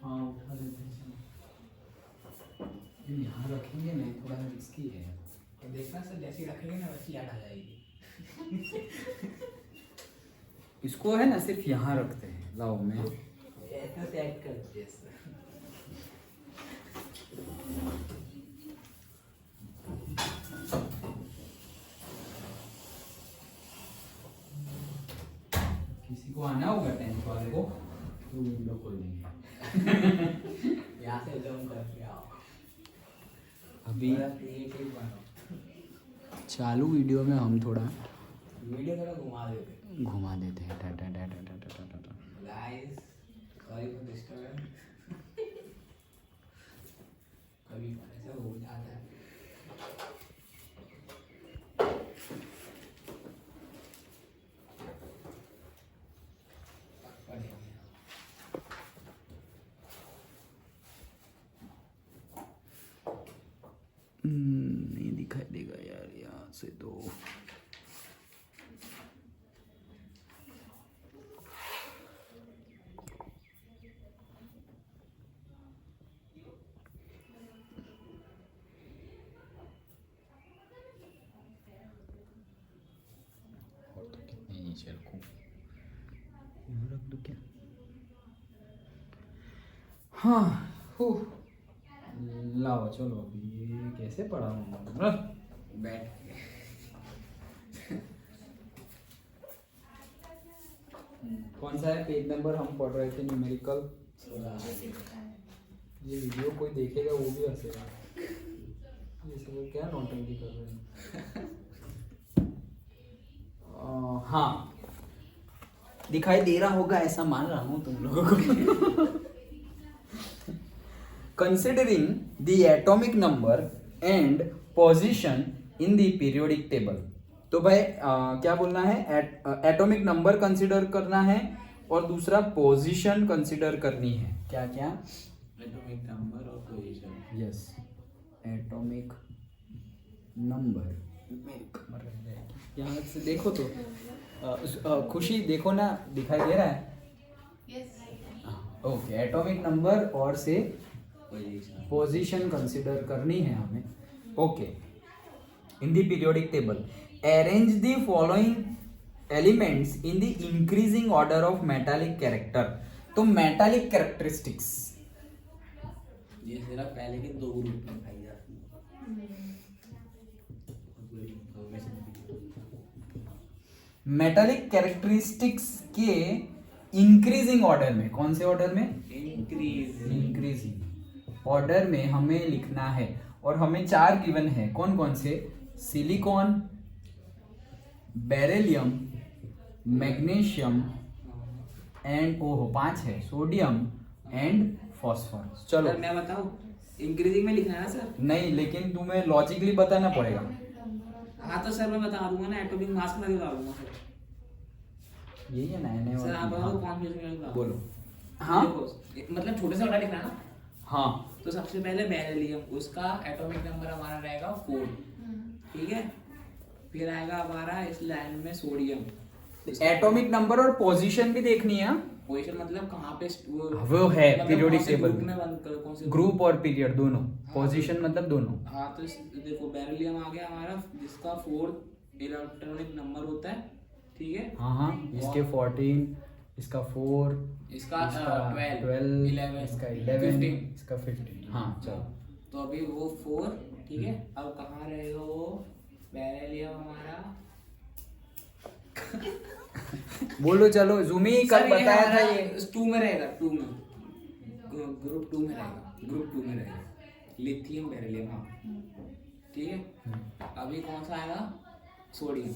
हाँ उठा देते हैं ये यहाँ रखेंगे नहीं, थोड़ा रिस्की है। तो देखना सर, जैसे ही रखेंगे ना वैसे याद आ जाएगी। इसको है ना सिर्फ यहाँ रखते हैं, लाओ मैं ऐसा सेट करते हैं सर। किसी को आना होगा 10th वाले को तो विंडो खोल देंगे। यहाँ से जम करके आओ। अभी थोड़ा क्रिएटिव बनो। चालू वीडियो में हम थोड़ा वीडियो थोड़ा घुमा देते। घुमा देते हैं। टा टा टा टा टा टा टा टा। Guys sorry for disturbance. कभी ऐसा हो जाता है। नहीं दिखाई देगा यार यहाँ से तो। और तो कितने नीचे रखूं, यहाँ रख दूं क्या? हाँ हो लाओ चलो। अभी ये कैसे पढ़ा हूँ बैठ के। कौन सा है पेज नंबर हम पढ़ रहे थे न्यूमेरिकल? ये वीडियो कोई देखेगा वो भी हंसेगा, ये सब क्या नौटंकी कर रहे हैं। हाँ दिखाई दे रहा होगा ऐसा मान रहा हूँ तुम लोगों को। Considering the atomic number and position in the periodic table. तो भाई क्या बोलना है? एटॉमिक नंबर कंसिडर करना है और दूसरा पोजीशन कंसिडर करनी है। क्या क्या? एटॉमिक नंबर और पोजीशन। Yes atomic number. यहाँ से देखो तो खुशी देखो ना, दिखाई दे रहा है? यस ओके एटॉमिक नंबर और से पोजीशन कंसिडर करनी है हमें। Okay in the periodic table arrange the following elements in the increasing order of metallic character. तो मेटालिक कैरेक्टरिस्टिक्स ये सिर्फ पहले के दो ग्रुप में पाई जाती है। मेटालिक कैरेक्टरिस्टिक्स के इंक्रीजिंग ऑर्डर में, कौन से ऑर्डर में? इंक्रीजिंग ऑर्डर में हमें लिखना है। और हमें 4 गिवन है, कौन कौन से? सिलिकॉन, बेरिलियम, मैग्नीशियम एंड ओहो 5 है, सोडियम एंड फॉस्फोरस। चलो सर मैं बताऊं, इंक्रीजिंग में लिखना है ना सर? नहीं लेकिन तुम्हें लॉजिकली बताना पड़ेगा। हाँ तो सर मैं बता दूंगा ना, एटॉमिक मास का बता दूंगा सर। यही है नए सर आप बताओ नए। कौन से बोलो। हाँ देखो, मतलब छोटे से ऑर्डर लिखना है ना। हाँ तो सबसे पहले बेरिलियम, उसका एटॉमिक नंबर हमारा रहेगा 4, ठीक है। फिर आएगा हमारा इस लाइन में सोडियम। एटॉमिक नंबर और पोजीशन भी देखनी है। पोजीशन मतलब कहाँ पे वो है मतलब पीरियोडिक कौन से टेबल ग्रुप में, में बंद कर, कौन से ग्रुप और पीरियड दोनों। पोजीशन मतलब दोनों। हाँ तो देखो बेरिलियम आ गया हमारा, जिसका 4 इलेक्ट्रॉनिक नंबर होता है, ठीक है। हाँ हाँ इसके 14 इसका 4, इसका 12, 11, इसका 11, 15। इसका 15। हाँ चलो तो अभी वो 4, ठीक है। अब कहाँ रहेगा वो बेरिलियम हमारा? बोलो चलो, जूमी कल सर, बताया था हमारा ये 2 में रहेगा, 2 में, ग्रुप 2 में रहेगा, ग्रुप 2 में रहेगा लिथियम बेरिलियम। हाँ ठीक है। अभी कौन सा आएगा? सोडियम।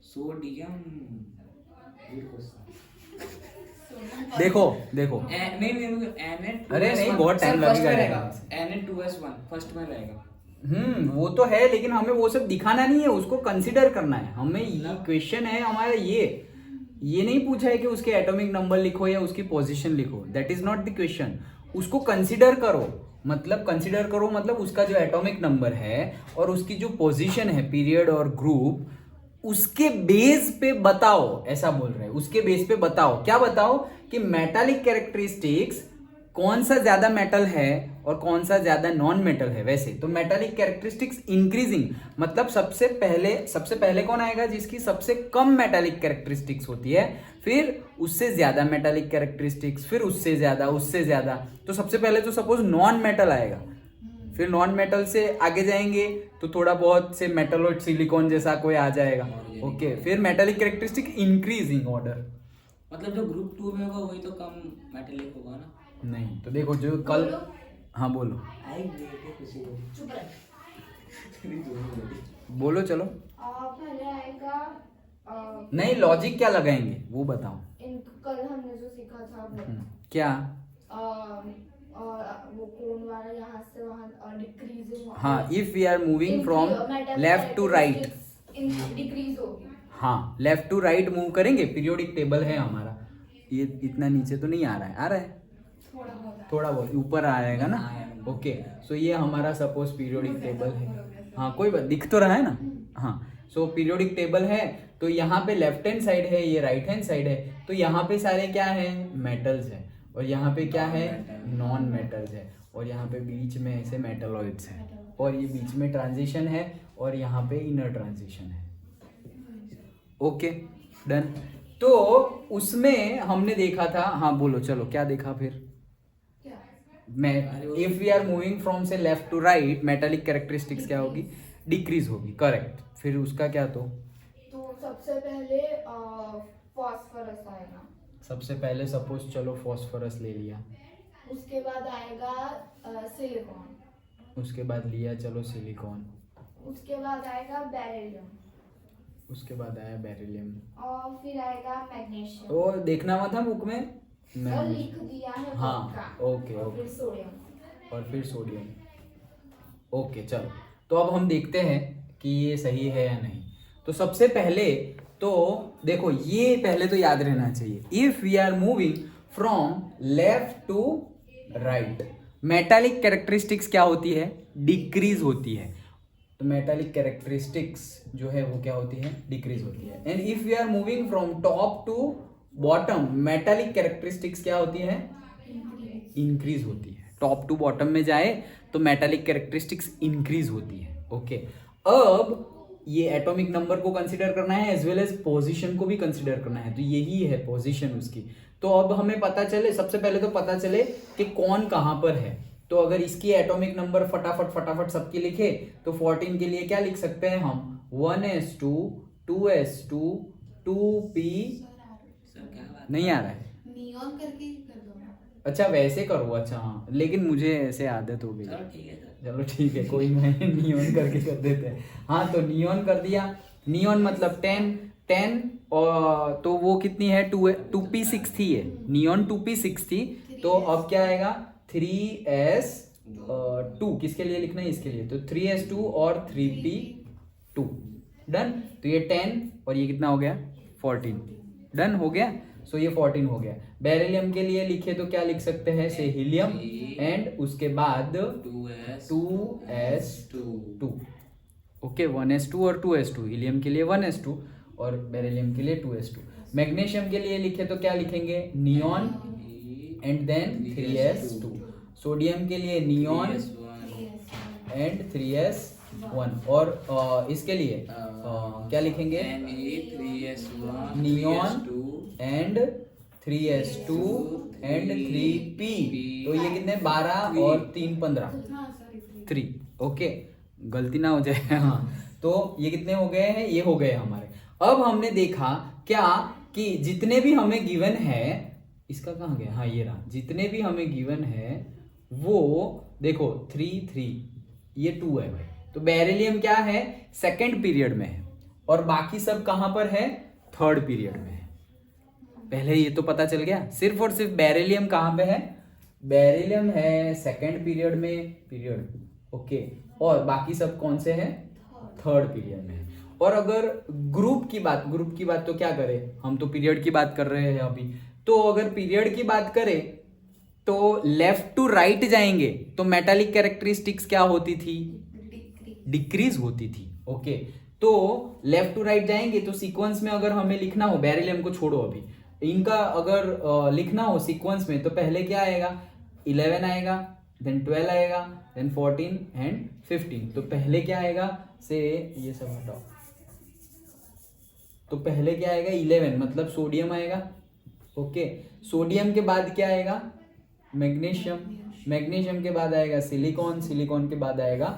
Sodium good question. देखो देखो नहीं Na2S1 अरे नहीं, बहुत time लगेगा रहेगा। यार। Na2S1 फर्स्ट में रहेगा। वो तो है, लेकिन हमें वो सब दिखाना नहीं है, उसको कंसिडर करना है हमें। ये क्वेश्चन है हमारा, ये नहीं पूछा है कि उसके एटॉमिक नंबर लिखो या उसकी पोजीशन लिखो, that is not the question. उसको कंसिडर करो, मतलब उसका जो एटॉमिक नंबर है और उसकी जो पोजीशन है, पीरियड और ग्रुप, उसके बेस पे बताओ, ऐसा बोल रहे हैं। उसके बेस पे बताओ, क्या बताओ कि मेटालिक कैरेक्टरिस्टिक्स कौन सा ज्यादा मेटल है और कौन सा ज्यादा नॉन मेटल है। वैसे तो मेटालिक कैरेक्टरिस्टिक्स इंक्रीजिंग, मतलब सबसे पहले कौन आएगा? जिसकी सबसे कम मेटालिक कैरेक्टरिस्टिक्स होती है, फिर उससे ज्यादा मेटालिक कैरेक्टरिस्टिक्स, फिर उससे ज्यादा। तो सबसे पहले तो सपोज नॉन मेटल आएगा, फिर नॉन मेटल से आगे जाएंगे तो थोड़ा बहुत से मेटलोइड सिलिकॉन जैसा कोई आ जाएगा। ओके, फिर मेटालिक कैरेक्टरिस्टिक इंक्रीजिंग ऑर्डर। मतलब जो ग्रुप 2 में होगा वही तो कम मेटालिक होगा ना? नहीं तो देखो जो कल, हाँ बोलो चुप रह। बोलो चलो। पहले आएगा नहीं, लॉजिक क्या लगाएंगे वो बताओ। कल हमने जो सीखा था वो क्या? वो कोन वाला यहाँ से वहाँ डिक्रीजिंग। हाँ, if we are moving from left to right, decrease होगी। हाँ लेफ्ट टू राइट मूव करेंगे। पीरियोडिक टेबल है हमारा, ये इतना नीचे तो नहीं आ रहा है, थोड़ा बहुत ऊपर आएगा ना। ओके, सो ये हमारा सपोज पीरियोडिक टेबल है। हाँ कोई बात, दिख तो रहा है ना। हाँ, सो पीरियोडिक टेबल है, तो यहाँ पे लेफ्ट हैंड साइड है, ये राइट हैंड साइड है, तो यहाँ पे सारे क्या है? मेटल्स है, और यहाँ पे क्या है? नॉन मेटल्स है, और यहाँ पे बीच में ऐसे मेटलॉइड्स है, और ये बीच में ट्रांजिशन है, और यहाँ पे इनर ट्रांजिशन है। Okay done. तो उसमें हमने देखा था, हाँ बोलो चलो, क्या देखा फिर? If we are moving from से left to right, metallic characteristics क्या होगी? डिक्रीज होगी, करेक्ट। फिर उसका क्या? तो सबसे पहले फॉस्फोरस आएगा। सबसे पहले सपोज चलो फॉस्फोरस ले लिया, उसके बाद आएगा सिलिकॉन, उसके बाद लिया चलो सिलिकॉन, उसके बाद आएगा बेरिलियम, उसके बाद आया बेरिलियम, और फिर आएगा मैग्नीशियम। ओ देखना मत था बुक में, और लिख दिया है हाँ पक्का। ओके और ओके, फिर सोडियम, और फिर सोडियम। ओके चलो, तो अब हम देखते हैं कि ये सही है या नहीं। तो सबसे पहले तो देखो, ये पहले तो याद रहना चाहिए, if we are moving from left to right, metallic characteristics क्या होती है? डिक्रीज होती है। तो मेटालिक कैरेक्टरिस्टिक्स जो है वो क्या होती है? डिक्रीज होती है। And if we are moving from top to bottom, metallic characteristics क्या होती है? इंक्रीज होती है। टॉप टू बॉटम में जाए तो मेटालिक कैरेक्टरिस्टिक्स इंक्रीज होती है। ओके, अब ये एटॉमिक नंबर को कंसीडर करना है एज वेल एज पोजीशन को भी कंसीडर करना है, तो यही है पोजीशन उसकी। तो अब हमें पता चले, सबसे पहले तो पता चले कि कौन कहां पर है। तो अगर इसकी एटॉमिक नंबर फटाफट सबकी लिखे तो 14 के लिए क्या लिख सकते हैं हम? 1s2 2s2 2p, नहीं आ रहा है? नियॉन करके ही कर दो। अच्छा वैसे करो, अच्छा हाँ, लेकिन मुझे ऐसे आदत हो गई। चलो ठीक है सर। चलो ठीक है, कोई नहीं, नियॉन करके कर देते हैं। हाँ तो नियॉन कर दिया, नियॉन मतलब 10 और तो वो कितनी है? 2p6 थी है, नियॉन 2p6 थी। तो अब क्या आएगा? 3s2, किसके लिए लिखना है? इसके लिए, तो 3s2 और 3p2 डन। तो ये 10 और ये कितना हो गया? 14 डन हो गया। सो ये 14 हो गया। बेरिलियम के लिए लिखे तो क्या लिख सकते हैं? से हीलियम एंड उसके बाद 2s2। ओके, 1s2 और 2s2, हीलियम के लिए 1s2 और बेरिलियम के लिए 2s2। मैग्नीशियम के लिए लिखे तो क्या लिखेंगे? Neon and then 3s2। Sodium के लिए नियॉन एंड 3s1। और इसके लिए क्या लिखेंगे? Neon and 3s2 and 3p, तो ये कितने 12 और 3 15 हाँ सॉरी 3। ओके, गलती ना हो जाए। हाँ, तो ये कितने हो गए हैं, ये हो गए हमारे। अब हमने देखा क्या कि जितने भी हमें गिवन है, इसका कहाँ गया, हाँ ये रहा, जितने भी हमें गिवन है वो देखो 3 3 ये 2 है भाई, तो बेरिलियम क्या है सेकंड पीरियड में है और बाकी सब कहां पर है थर्ड पीरियड में है। पहले ये तो पता चल गया, सिर्फ और सिर्फ बेरिलियम कहां पे है, बेरिलियम है सेकंड पीरियड में, पीरियड ओके, और बाकी सब कौन से हैं थर्ड पीरियड में है। और अगर ग्रुप की बात तो क्या करें, हम तो पीरियड की बात कर रहे हैं अभी, तो अगर पीरियड की बात करें तो लेफ्ट टू राइट जाएंगे तो मेटालिक कैरेक्टरिस्टिक्स क्या होती थी, डिक्रीज होती थी। ओके, तो लेफ्ट टू राइट जाएंगे तो सीक्वेंस में अगर हमें लिखना हो, बेरिलियम को छोड़ो अभी, इनका अगर लिखना हो सीक्वेंस में तो पहले क्या आएगा 11 आएगा, देन 12 आएगा, देन 14 एंड 15। तो पहले क्या आएगा से ये सब हटाओ, तो पहले क्या आएगा 11 मतलब सोडियम आएगा। ओके, सोडियम के बाद क्या आएगा मैग्नीशियम, मैग्नीशियम के बाद आएगा सिलिकॉन, सिलिकॉन के बाद आएगा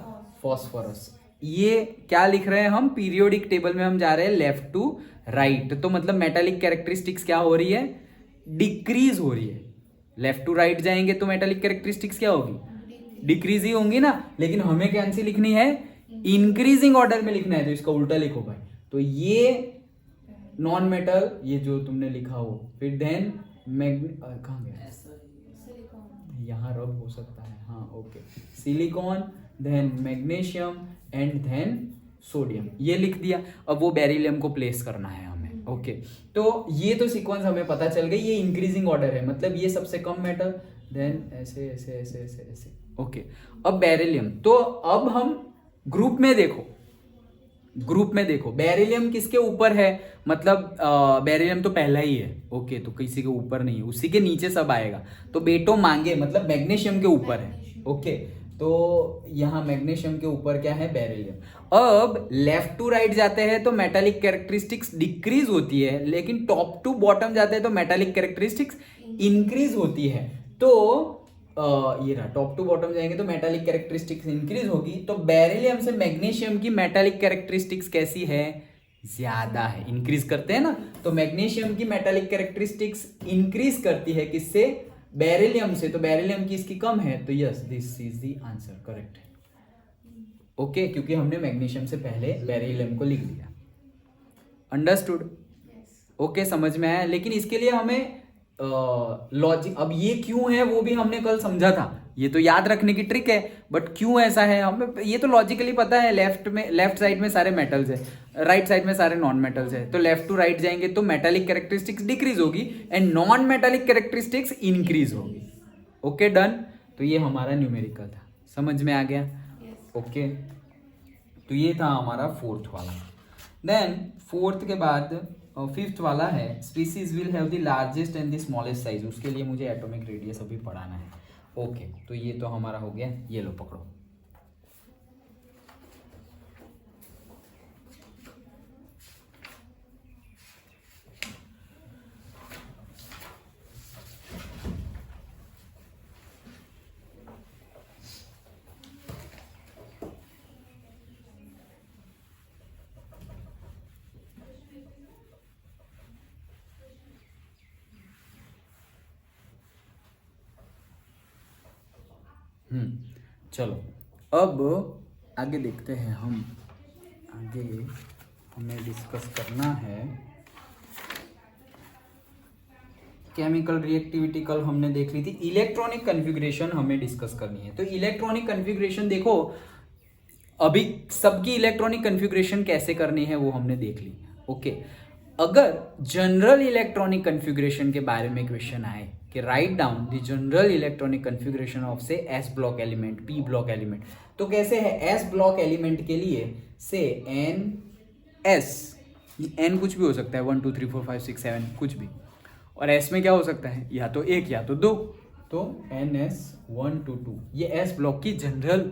फॉस्फोरस। ये क्या लिख रहे हैं हम, पीरियोडिक टेबल में हम जा रहे हैं लेफ्ट टू राइट, तो मतलब मेटालिक कैरेक्टरिस्टिक्स क्या हो रही है, डिक्रीज हो रही है। लेफ्ट टू राइट जाएंगे तो मेटालिक कैरेक्टरिस्टिक्स क्या होगी, डिक्रीज ही होंगी ना, लेकिन हमें कौन सी लिखनी है, इंक्रीजिंग ऑर्डर में लिखना है, तो इसका उल्टा लिखो भाई। तो ये नॉन मेटल, ये जो तुमने लिखा हो, फिर देन कहाँ गया, यहाँ रब हो सकता है, हाँ okay, silicon, then magnesium and then sodium, ये लिख दिया। अब वो बेरिलियम को प्लेस करना है हमें। ओके, तो ये तो सीक्वेंस हमें पता चल गई, ये इंक्रीजिंग ऑर्डर है, मतलब ये सबसे कम मेटल, देन ऐसे ऐसे ऐसे ऐसे ऐसे। ओके, अब बेरिलियम, तो अब हम ग्रुप में देखो, ग्रुप में देखो बेरिलियम किसके ऊपर है, मतलब बेरिलियम तो पहला ही है। ओके, तो किसी के ऊपर नहीं है, उसी के नीचे सब आएगा, तो बेटो मांगे मतलब मैग्नीशियम के ऊपर है। ओके, तो यहाँ मैग्नीशियम के ऊपर क्या है बेरिलियम। अब लेफ्ट टू राइट जाते हैं तो मेटालिक कैरेक्टरिस्टिक्स डिक्रीज होती है, लेकिन टॉप टू बॉटम जाते हैं तो मेटालिक कैरेक्टरिस्टिक्स इंक्रीज होती है। तो ये रहा, टॉप टू बॉटम जाएंगे तो मेटालिक कैरेक्टरिस्टिक्स इंक्रीज होगी, तो बेरिलियम से मैग्नीशियम की मेटालिक कैरेक्टरिस्टिक्स कैसी है, ज्यादा है, इंक्रीज करते हैं ना, तो मैग्नीशियम की मेटालिक कैरेक्टरिस्टिक्स इंक्रीज करती है किससे, बेरिलियम से, तो बेरिलियम की इसकी कम है, तो yes this is the answer, correct है। ओके, क्योंकि हमने मैग्नीशियम से पहले बेरिलियम को लिख दिया। अंडरस्टूड? ओके, समझ में आया। लेकिन इसके लिए हमें लॉजिक, अब ये क्यों है वो भी हमने कल समझा था, ये तो याद रखने की ट्रिक है, बट क्यों ऐसा है हमें ये तो लॉजिकली पता है। लेफ्ट साइड में सारे मेटल्स है, राइट साइड में सारे नॉन मेटल्स है, तो लेफ्ट टू राइट जाएंगे तो मेटालिक कैरेक्टरिस्टिक्स डिक्रीज होगी and non metallic characteristics increase होगी। Okay, done. तो ये हमारा न्यूमेरिकल था, समझ में आ गया? ओके, तो ये था हमारा फोर्थ वाला। देन फोर्थ के बाद फिफ्थ वाला है species will have the largest and the smallest size, उसके लिए मुझे एटॉमिक रेडियस अभी पढ़ाना है। ओके, तो ये तो हमारा हो गया, ये लो पकड़ो। चलो अब आगे देखते हैं हम, आगे हमें डिस्कस करना है केमिकल रिएक्टिविटी। कल हमने देख ली थी, इलेक्ट्रॉनिक कन्फिग्रेशन हमें डिस्कस करनी है। तो इलेक्ट्रॉनिक कन्फिग्रेशन देखो, अभी सबकी इलेक्ट्रॉनिक कन्फिग्रेशन कैसे करनी है वो हमने देख ली। ओके, अगर जनरल इलेक्ट्रॉनिक कन्फिग्रेशन के बारे में क्वेश्चन आए कि write down the general electronic configuration of से S block element, P block element, तो कैसे है एस ब्लॉक एलिमेंट के लिए से एन एस, एन कुछ भी हो सकता है, 1 2 3 4 5 6 7 कुछ भी, और एस में क्या हो सकता है, या तो एक या तो दो, तो एन एस 1 2 2, ये एस ब्लॉक की जनरल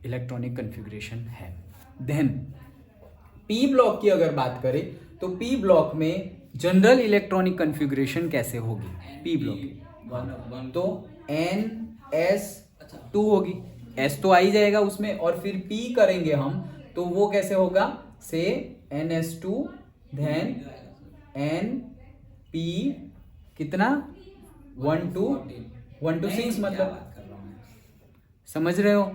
इलेक्ट्रॉनिक कन्फिग्रेशन है। देन पी ब्लॉक की अगर बात करें तो पी ब्लॉक में जनरल इलेक्ट्रॉनिक कॉन्फ़िगरेशन कैसे होगी पी ब्लॉक की? वन तो NS2 होगी, S तो आ ही जाएगा उसमें, और फिर P करेंगे हम तो वो कैसे होगा से NS2 देन NP कितना 1 to 6 मतलब समझ रहे हो?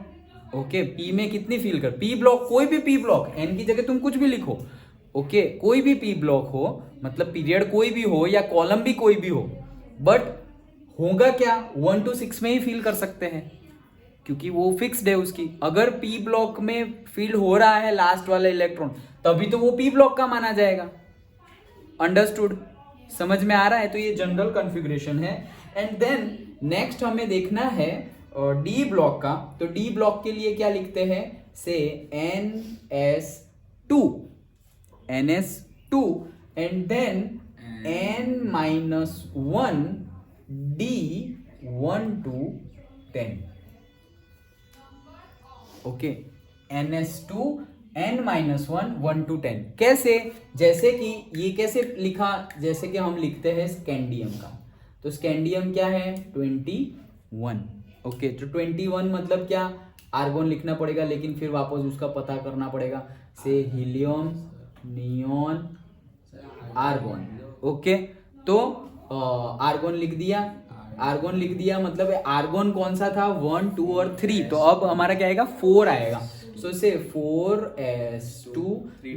ओके पी में कितनी फील कर, पी ब्लॉक कोई भी पी ब्लॉक, एन की जगह तुम कुछ भी लिखो, ओके कोई भी पी ब्लॉक हो, मतलब पीरियड कोई भी हो या कॉलम भी कोई भी हो, बट होगा क्या 1 to 6 में ही फील कर सकते हैं क्योंकि वो फिक्स्ड है उसकी। अगर पी ब्लॉक में फील हो रहा है लास्ट वाला इलेक्ट्रॉन तभी तो वो पी ब्लॉक का माना जाएगा। अंडरस्टूड? समझ में आ रहा है? तो ये जनरल कॉन्फ़िगरेशन है। एंड देन नेक्स्ट हमें देखना है डी ब्लॉक का। तो डी ब्लॉक के लिए क्या लिखते हैं से NS2 and then N-1 D 1 to 10। Okay NS2 N-1 1 to 10 कैसे? जैसे कि ये कैसे लिखा, जैसे कि हम लिखते हैं स्कैंडियम का, तो स्कैंडियम क्या है 21। ओके तो 21 मतलब क्या, आर्गोन लिखना पड़ेगा लेकिन फिर वापस उसका पता करना पड़ेगा से हीलियम नियॉन आर्गोन। ओके तो आर्गोन लिख दिया, मतलब आर्गोन कौन सा था 1 2 और 3, तो अब हमारा क्या आएगा 4 आएगा। सो से 4s2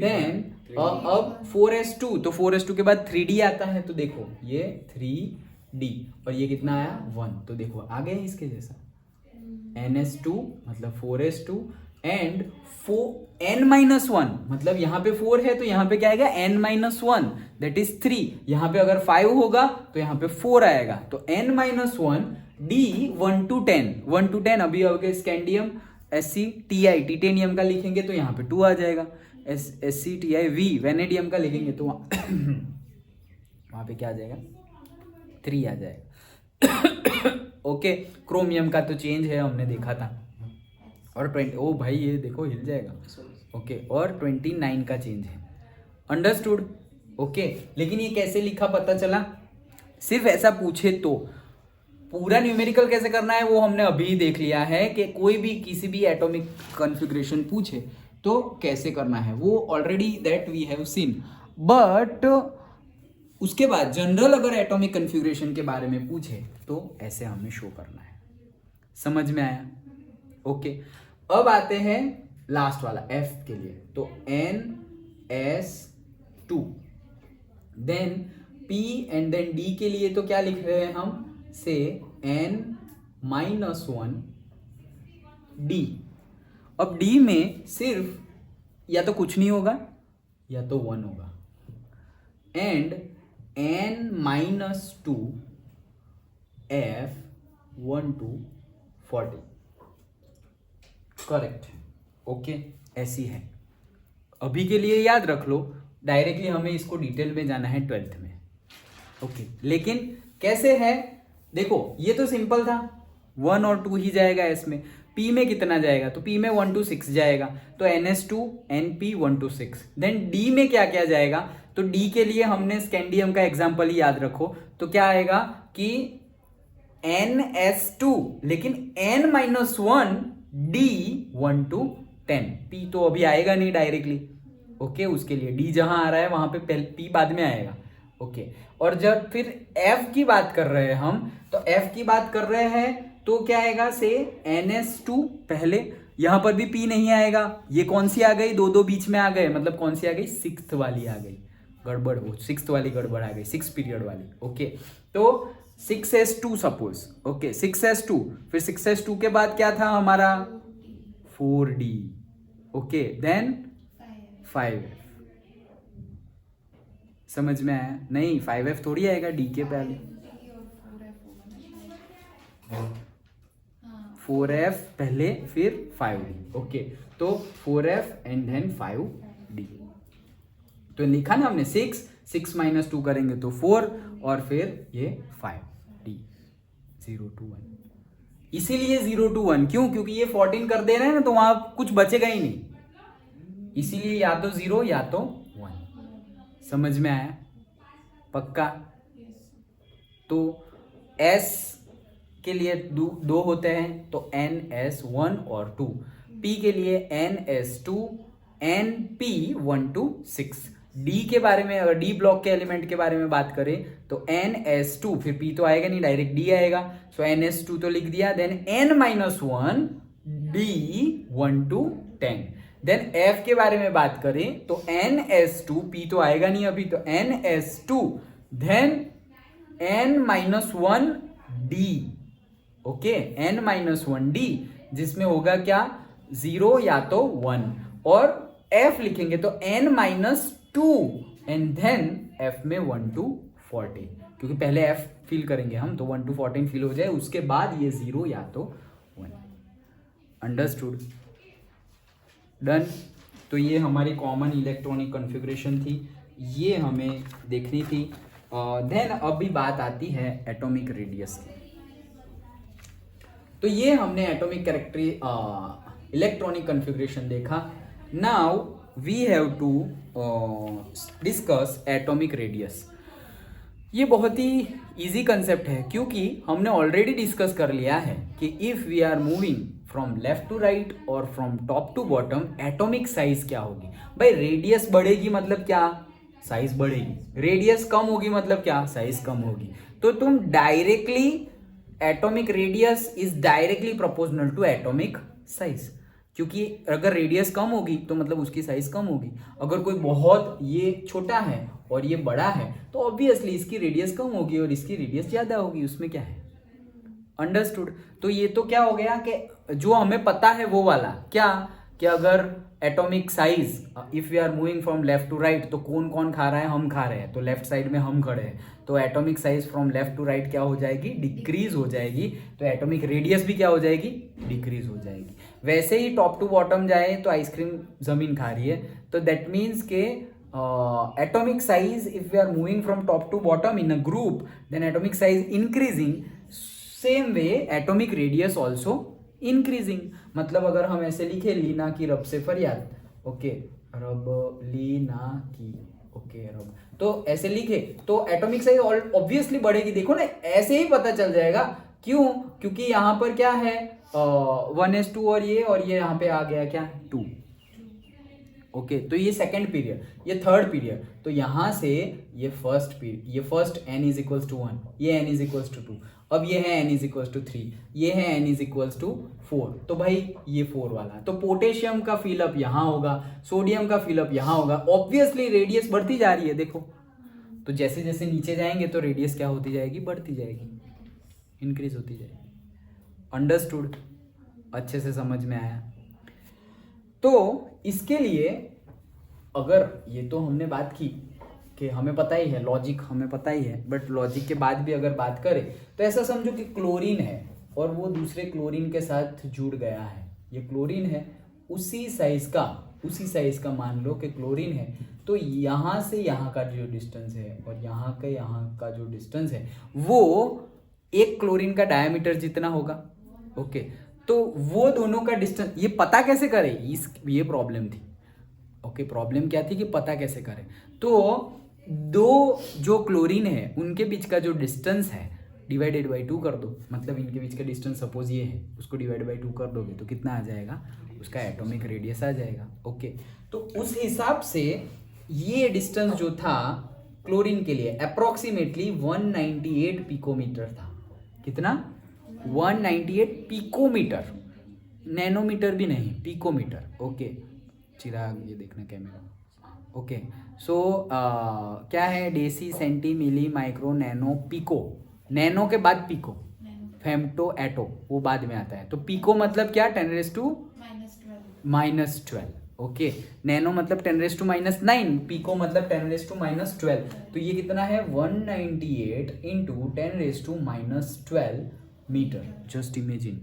देन अब 4s2, तो 4s2 के बाद 3d आता है, तो देखो ये 3d और ये कितना आया 1, तो देखो आ गया इसके जैसा ns2 मतलब 4s2 एंड n-1 मतलब यहाँ पे 4 है तो यहाँ पे क्या आएगा n-1 दैट इज 3। यहाँ पे अगर 5 होगा तो यहाँ पे 4 आएगा, तो n-1 d 1 to 10 अभी अगर स्कैंडियम SCTI टिटेनियम का लिखेंगे तो यहाँ पे 2 आ जाएगा, SCTI V वेनेडियम का लिखेंगे तो वहाँ पे क्या आ जाएगा 3 आ जाएगा। ओके क्रोमियम का तो चेंज है हमने देखा था, और 20 ओ भाई ये देखो हिल जाएगा। ओके और 29 का चेंज है। अंडरस्टूड? ओके लेकिन ये कैसे लिखा पता चला, सिर्फ ऐसा पूछे तो पूरा न्यूमेरिकल कैसे करना है वो हमने अभी देख लिया है कि कोई भी किसी भी एटॉमिक कॉन्फ़िगरेशन पूछे तो कैसे करना है वो already that we have seen, but उसके बाद जनरल अगर एटॉमिक कॉन्फ़िगरेशन के बारे में पूछे तो ऐसे हमें शो करना है। समझ में आया? ओके अब आते हैं लास्ट वाला F के लिए, तो NS2 then P and then D के लिए तो क्या लिख रहे हैं हम से N-1 D। अब D में सिर्फ या तो कुछ नहीं होगा या तो 1 होगा, and N-2 F 1 to 40 correct. Okay ऐसी है। अभी के लिए याद रख लो, डायरेक्टली हमें इसको डिटेल में जाना है 12th में। ओके लेकिन कैसे है देखो, ये तो सिंपल था 1 और 2 ही जाएगा इसमें। P में कितना जाएगा, तो P में 1 to 6 जाएगा, तो NS2 NP 1 to 6। Then D में क्या क्या जाएगा, तो D के लिए हमने स्कैंडियम का एग्जाम्पल ही याद रखो, तो क्या आएगा कि NS2 लेकिन N-1 D 1 to 10। P तो अभी आएगा नहीं डायरेक्टली, ओके उसके लिए D जहां आ रहा है वहां पे P बाद में आएगा। ओके और जब फिर F की बात कर रहे हैं हम, तो F की बात कर रहे हैं तो क्या आएगा से NS2 पहले, यहां पर भी P नहीं आएगा, ये कौन सी आ गई, दो बीच में आ गए, मतलब कौन सी आ गई 6th वाली आ गई, गड़बड़ हो 6th वाली गड़बड़ आ गई 6 पीरियड वाली। ओके तो 6s2 सपोज, ओके 6s2 फिर 6s2 के बाद क्या था हमारा 4d, ओके देन 5f। समझ में आया? नहीं 5f थोड़ी आएगा d के पहले, 4f पहले फिर 5d। ओके तो 4f एंड देन 5d, तो लिखा ना हमने 6 माइनस 2 करेंगे तो 4 और फिर ये 5d 0 to 1। इसीलिए 0 to 1 क्यों, क्योंकि ये 14 कर दे रहे हैं ना, तो वहां कुछ बचेगा ही नहीं, इसीलिए या तो 0 या तो 1। समझ में आया? पक्का? Yes. तो S के लिए दो होते हैं तो NS1 और 2, P के लिए NS2 NP1 to 6। D के बारे में, अगर D ब्लॉक के एलिमेंट के बारे में बात करें तो NS2, फिर P तो आएगा नहीं, डायरेक्ट D आएगा, सो NS2 तो लिख दिया, then N-1 D1 to 10। Then F के बारे में बात करें तो NS2, P तो आएगा नहीं अभी, तो NS2 then N-1 D, okay, N-1 D, जिसमें होगा क्या, 0 या तो 1, और F लिखेंगे तो N-2 एंड देन F में 1 to 14, क्योंकि पहले F फिल करेंगे हम, तो 1 to 14 फिल हो जाए, उसके बाद ये 0 या तो 1। अंडरस्टूड? डन। तो ये हमारी कॉमन इलेक्ट्रॉनिक कॉन्फ़िगरेशन थी, ये हमें देखनी थी। देन अभी बात आती है एटॉमिक रेडियस की। तो ये हमने एटॉमिक इलेक्ट्रॉनिक कॉन्फ़िगरेशन देखा। Now we have to discuss atomic radius. ये बहुत ही इजी कंसेप्ट है, क्योंकि हमने ऑलरेडी डिस्कस कर लिया है कि if we are moving from left to right और from top to bottom, atomic size क्या होगी। भाई रेडियस बढ़ेगी मतलब क्या, साइज बढ़ेगी, रेडियस कम होगी मतलब क्या, साइज कम होगी। तो तुम directly, atomic radius is directly proportional to atomic size, क्योंकि अगर रेडियस कम होगी तो मतलब उसकी साइज कम होगी। अगर कोई बहुत ये छोटा है और ये बड़ा है तो ऑब्वियसली इसकी रेडियस कम होगी और इसकी रेडियस ज़्यादा होगी, उसमें क्या है। अंडरस्टूड? तो ये तो क्या हो गया कि जो हमें पता है वो वाला क्या, कि अगर atomic size, if we are moving from left to right, तो कौन कौन खा रहा है, हम खा रहे हैं, तो लेफ्ट साइड में हम खड़े हैं, तो atomic size from left to right क्या हो जाएगी, डिक्रीज हो जाएगी। तो एटॉमिक रेडियस भी क्या हो जाएगी, डिक्रीज हो जाएगी। वैसे ही टॉप टू बॉटम जाए तो आइसक्रीम जमीन खा रही है, तो दैट मीन्स के atomic size, if we are moving from top to bottom in a group, then atomic size increasing, same way atomic radius also increasing. मतलब अगर हम ऐसे लिखे, लीना की रब से फरियाद, ओके, रब लीना की, ओके रब, तो ऐसे लिखे तो एटॉमिक साइज ऑब्वियसली बढ़ेगी। देखो ना, ऐसे ही पता चल जाएगा, क्यों, क्योंकि यहाँ पर क्या है 1s2 और ये यहाँ पे आ गया क्या 2, ओके। तो ये सेकंड पीरियड, ये थर्ड पीरियड, तो यहाँ से ये फर्स्ट पीरियड, ये first n is equals to 1, ये n इज इक्वल्स टू 2, अब ये है n इज इक्वल्स टू 3, ये है n इज इक्वल्स टू 4, तो भाई ये 4 वाला, तो पोटेशियम का फिलअप यहाँ होगा, सोडियम का फिलअप यहाँ होगा। ऑब्वियसली रेडियस बढ़ती जा रही है, देखो, तो जैसे जैसे नीचे जाएंगे तो रेडियस क्या होती जाएगी, बढ़ती जाएगी, इंक्रीज होती जाएगी। अंडरस्टूड? अच्छे से समझ में आया? तो इसके लिए अगर ये तो हमने बात की कि हमें पता ही है, लॉजिक हमें पता ही है, बट लॉजिक के बाद भी अगर बात करें तो ऐसा समझो कि क्लोरीन है और वो दूसरे क्लोरीन के साथ जुड़ गया है। ये क्लोरीन है, उसी साइज का मान लो कि क्लोरीन है, तो यहाँ से यहाँ का जो डिस्टेंस है और यहाँ का जो डिस्टेंस है वो एक क्लोरीन का डायमीटर जितना होगा, ओके। तो वो दोनों का डिस्टेंस ये पता कैसे करें, ये प्रॉब्लम थी, ओके। प्रॉब्लम क्या थी कि पता कैसे करें। तो दो जो क्लोरीन है उनके बीच का जो डिस्टेंस है डिवाइडेड बाई 2 कर दो, मतलब इनके बीच का डिस्टेंस सपोज ये है, उसको डिवाइड बाई 2 कर दोगे तो कितना आ जाएगा, उसका एटॉमिक रेडियस आ जाएगा, ओके। तो उस हिसाब से ये डिस्टेंस जो था क्लोरीन के लिए अप्रोक्सीमेटली 198 पिकोमीटर था। कितना? 198 पिकोमीटर, नैनोमीटर भी नहीं, पिकोमीटर, ओके। चिराग ये देखना कैमरा, ओके। सो क्या है, डेसी, सेंटी, मिली, माइक्रो, नैनो, पिको, नैनो के बाद पिको, फेम्टो, एटो वो बाद में आता है। तो पिको मतलब क्या, 10⁻⁻12, ओके। नैनो मतलब 10⁻⁻9, पिको मतलब 10⁻⁻12। तो ये कितना है, 198 इंटू 10⁻⁻12 मीटर। जस्ट इमेजिन,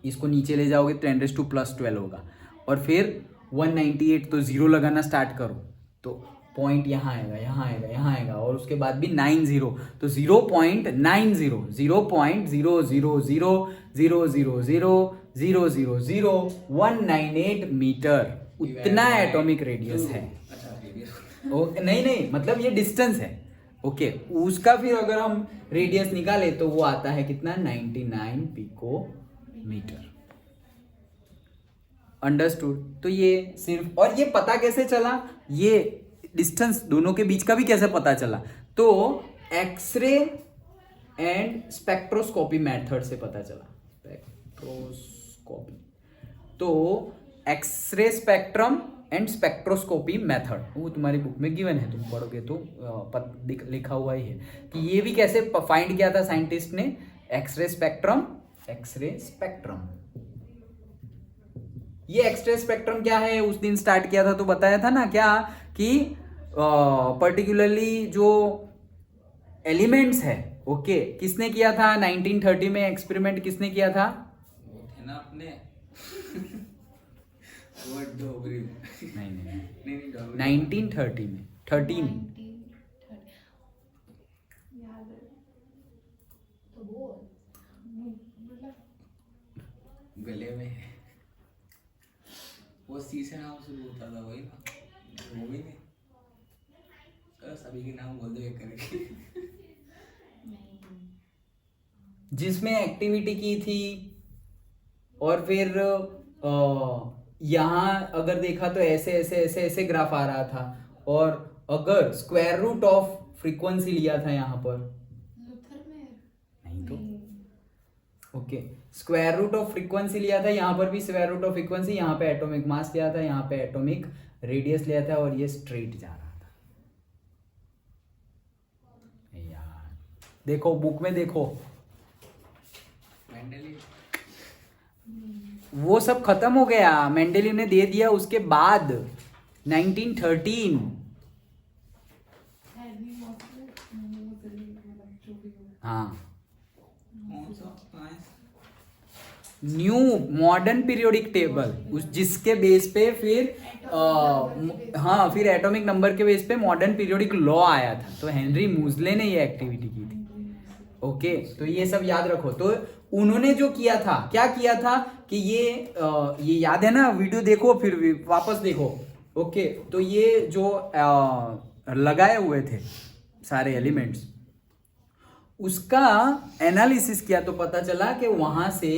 इसको नीचे ले जाओगे तो 10⁻+12 होगा, और फिर 198 तो जीरो लगाना स्टार्ट करो तो पॉइंट यहाँ आएगा, यहाँ आएगा, यहाँ आएगा, और उसके बाद भी 90, तो 0.90, 0.0000000000198 मीटर, उतना एटॉमिक रेडियस है। ओके, नहीं मतलब ये डिस्टेंस है, ओके, उसका फिर अगर हम रेडियस निकाले तो वो आता है कितना, 99 पिकोमीटर। अंडरस्टूड। तो ये सिर्फ, और ये पता कैसे चला, ये डिस्टेंस दोनों के बीच का भी कैसे पता चला, तो एक्सरे एंड स्पेक्ट्रोस्कोपी मेथड से पता चला। स्पेक्ट्रोस्कोपी, तो X-ray spectrum and spectroscopy method, वो तुम्हारी बुक में गिवन है, तुम पढ़ोगे तो लिखा हुआ ही है कि ये भी कैसे फाइंड किया था साइंटिस्ट ने, एक्सरे स्पेक्ट्रम। ये एक्सरे स्पेक्ट्रम क्या है, उस दिन स्टार्ट किया था तो बताया था ना क्या, कि पर्टिकुलरली जो एलिमेंट्स है, ओके, किसने किया था 1930 में एक्सपेरिमेंट, किसने किया था, वो थे ना अपने वो डोगरी में। नहीं नहीं डोगरी 1930 में, 13 याद है तो वो मतलब गले में है वो सी से नाम शुरू होता था, वही ना, वो भी नहीं, सभी के नाम बोल दो एक करके। जिसमें एक्टिविटी की थी, और फिर यहाँ अगर देखा तो ऐसे ऐसे ऐसे ऐसे ग्राफ आ रहा था, और अगर स्क्वायर रूट ऑफ फ्रीक्वेंसी लिया था यहाँ पर, लूथर में नहीं तो okay, square root of frequency लिया था, यहाँ पर भी स्क्वायर रूट ऑफ फ्रीक्वेंसी, यहाँ पे एटॉमिक मास लिया था, यहाँ पे एटॉमिक रेडियस लिया था, और ये स्ट्रेट जा रहा था। यार देखो बुक में देखो, मेंडली वो सब खत्म हो गया, मेंडेलिव ने दे दिया उसके बाद 1913। हैवी मॉडल मतलब जो भी हो हाँ, कौन सा science new modern periodic table, उस जिसके बेस पे फिर हाँ, फिर एटॉमिक नंबर के बेस पे मॉडर्न पीरियोडिक लॉ आया था, तो हेनरी मूजले ने ये एक्टिविटी की थी। ओके, तो ये सब याद रखो। तो उन्होंने जो किया था, क्या किया था कि ये याद है ना, वीडियो देखो फिर वापस देखो। ओके, तो ये जो लगाए हुए थे सारे एलिमेंट्स, उसका एनालिसिस किया तो पता चला कि वहां से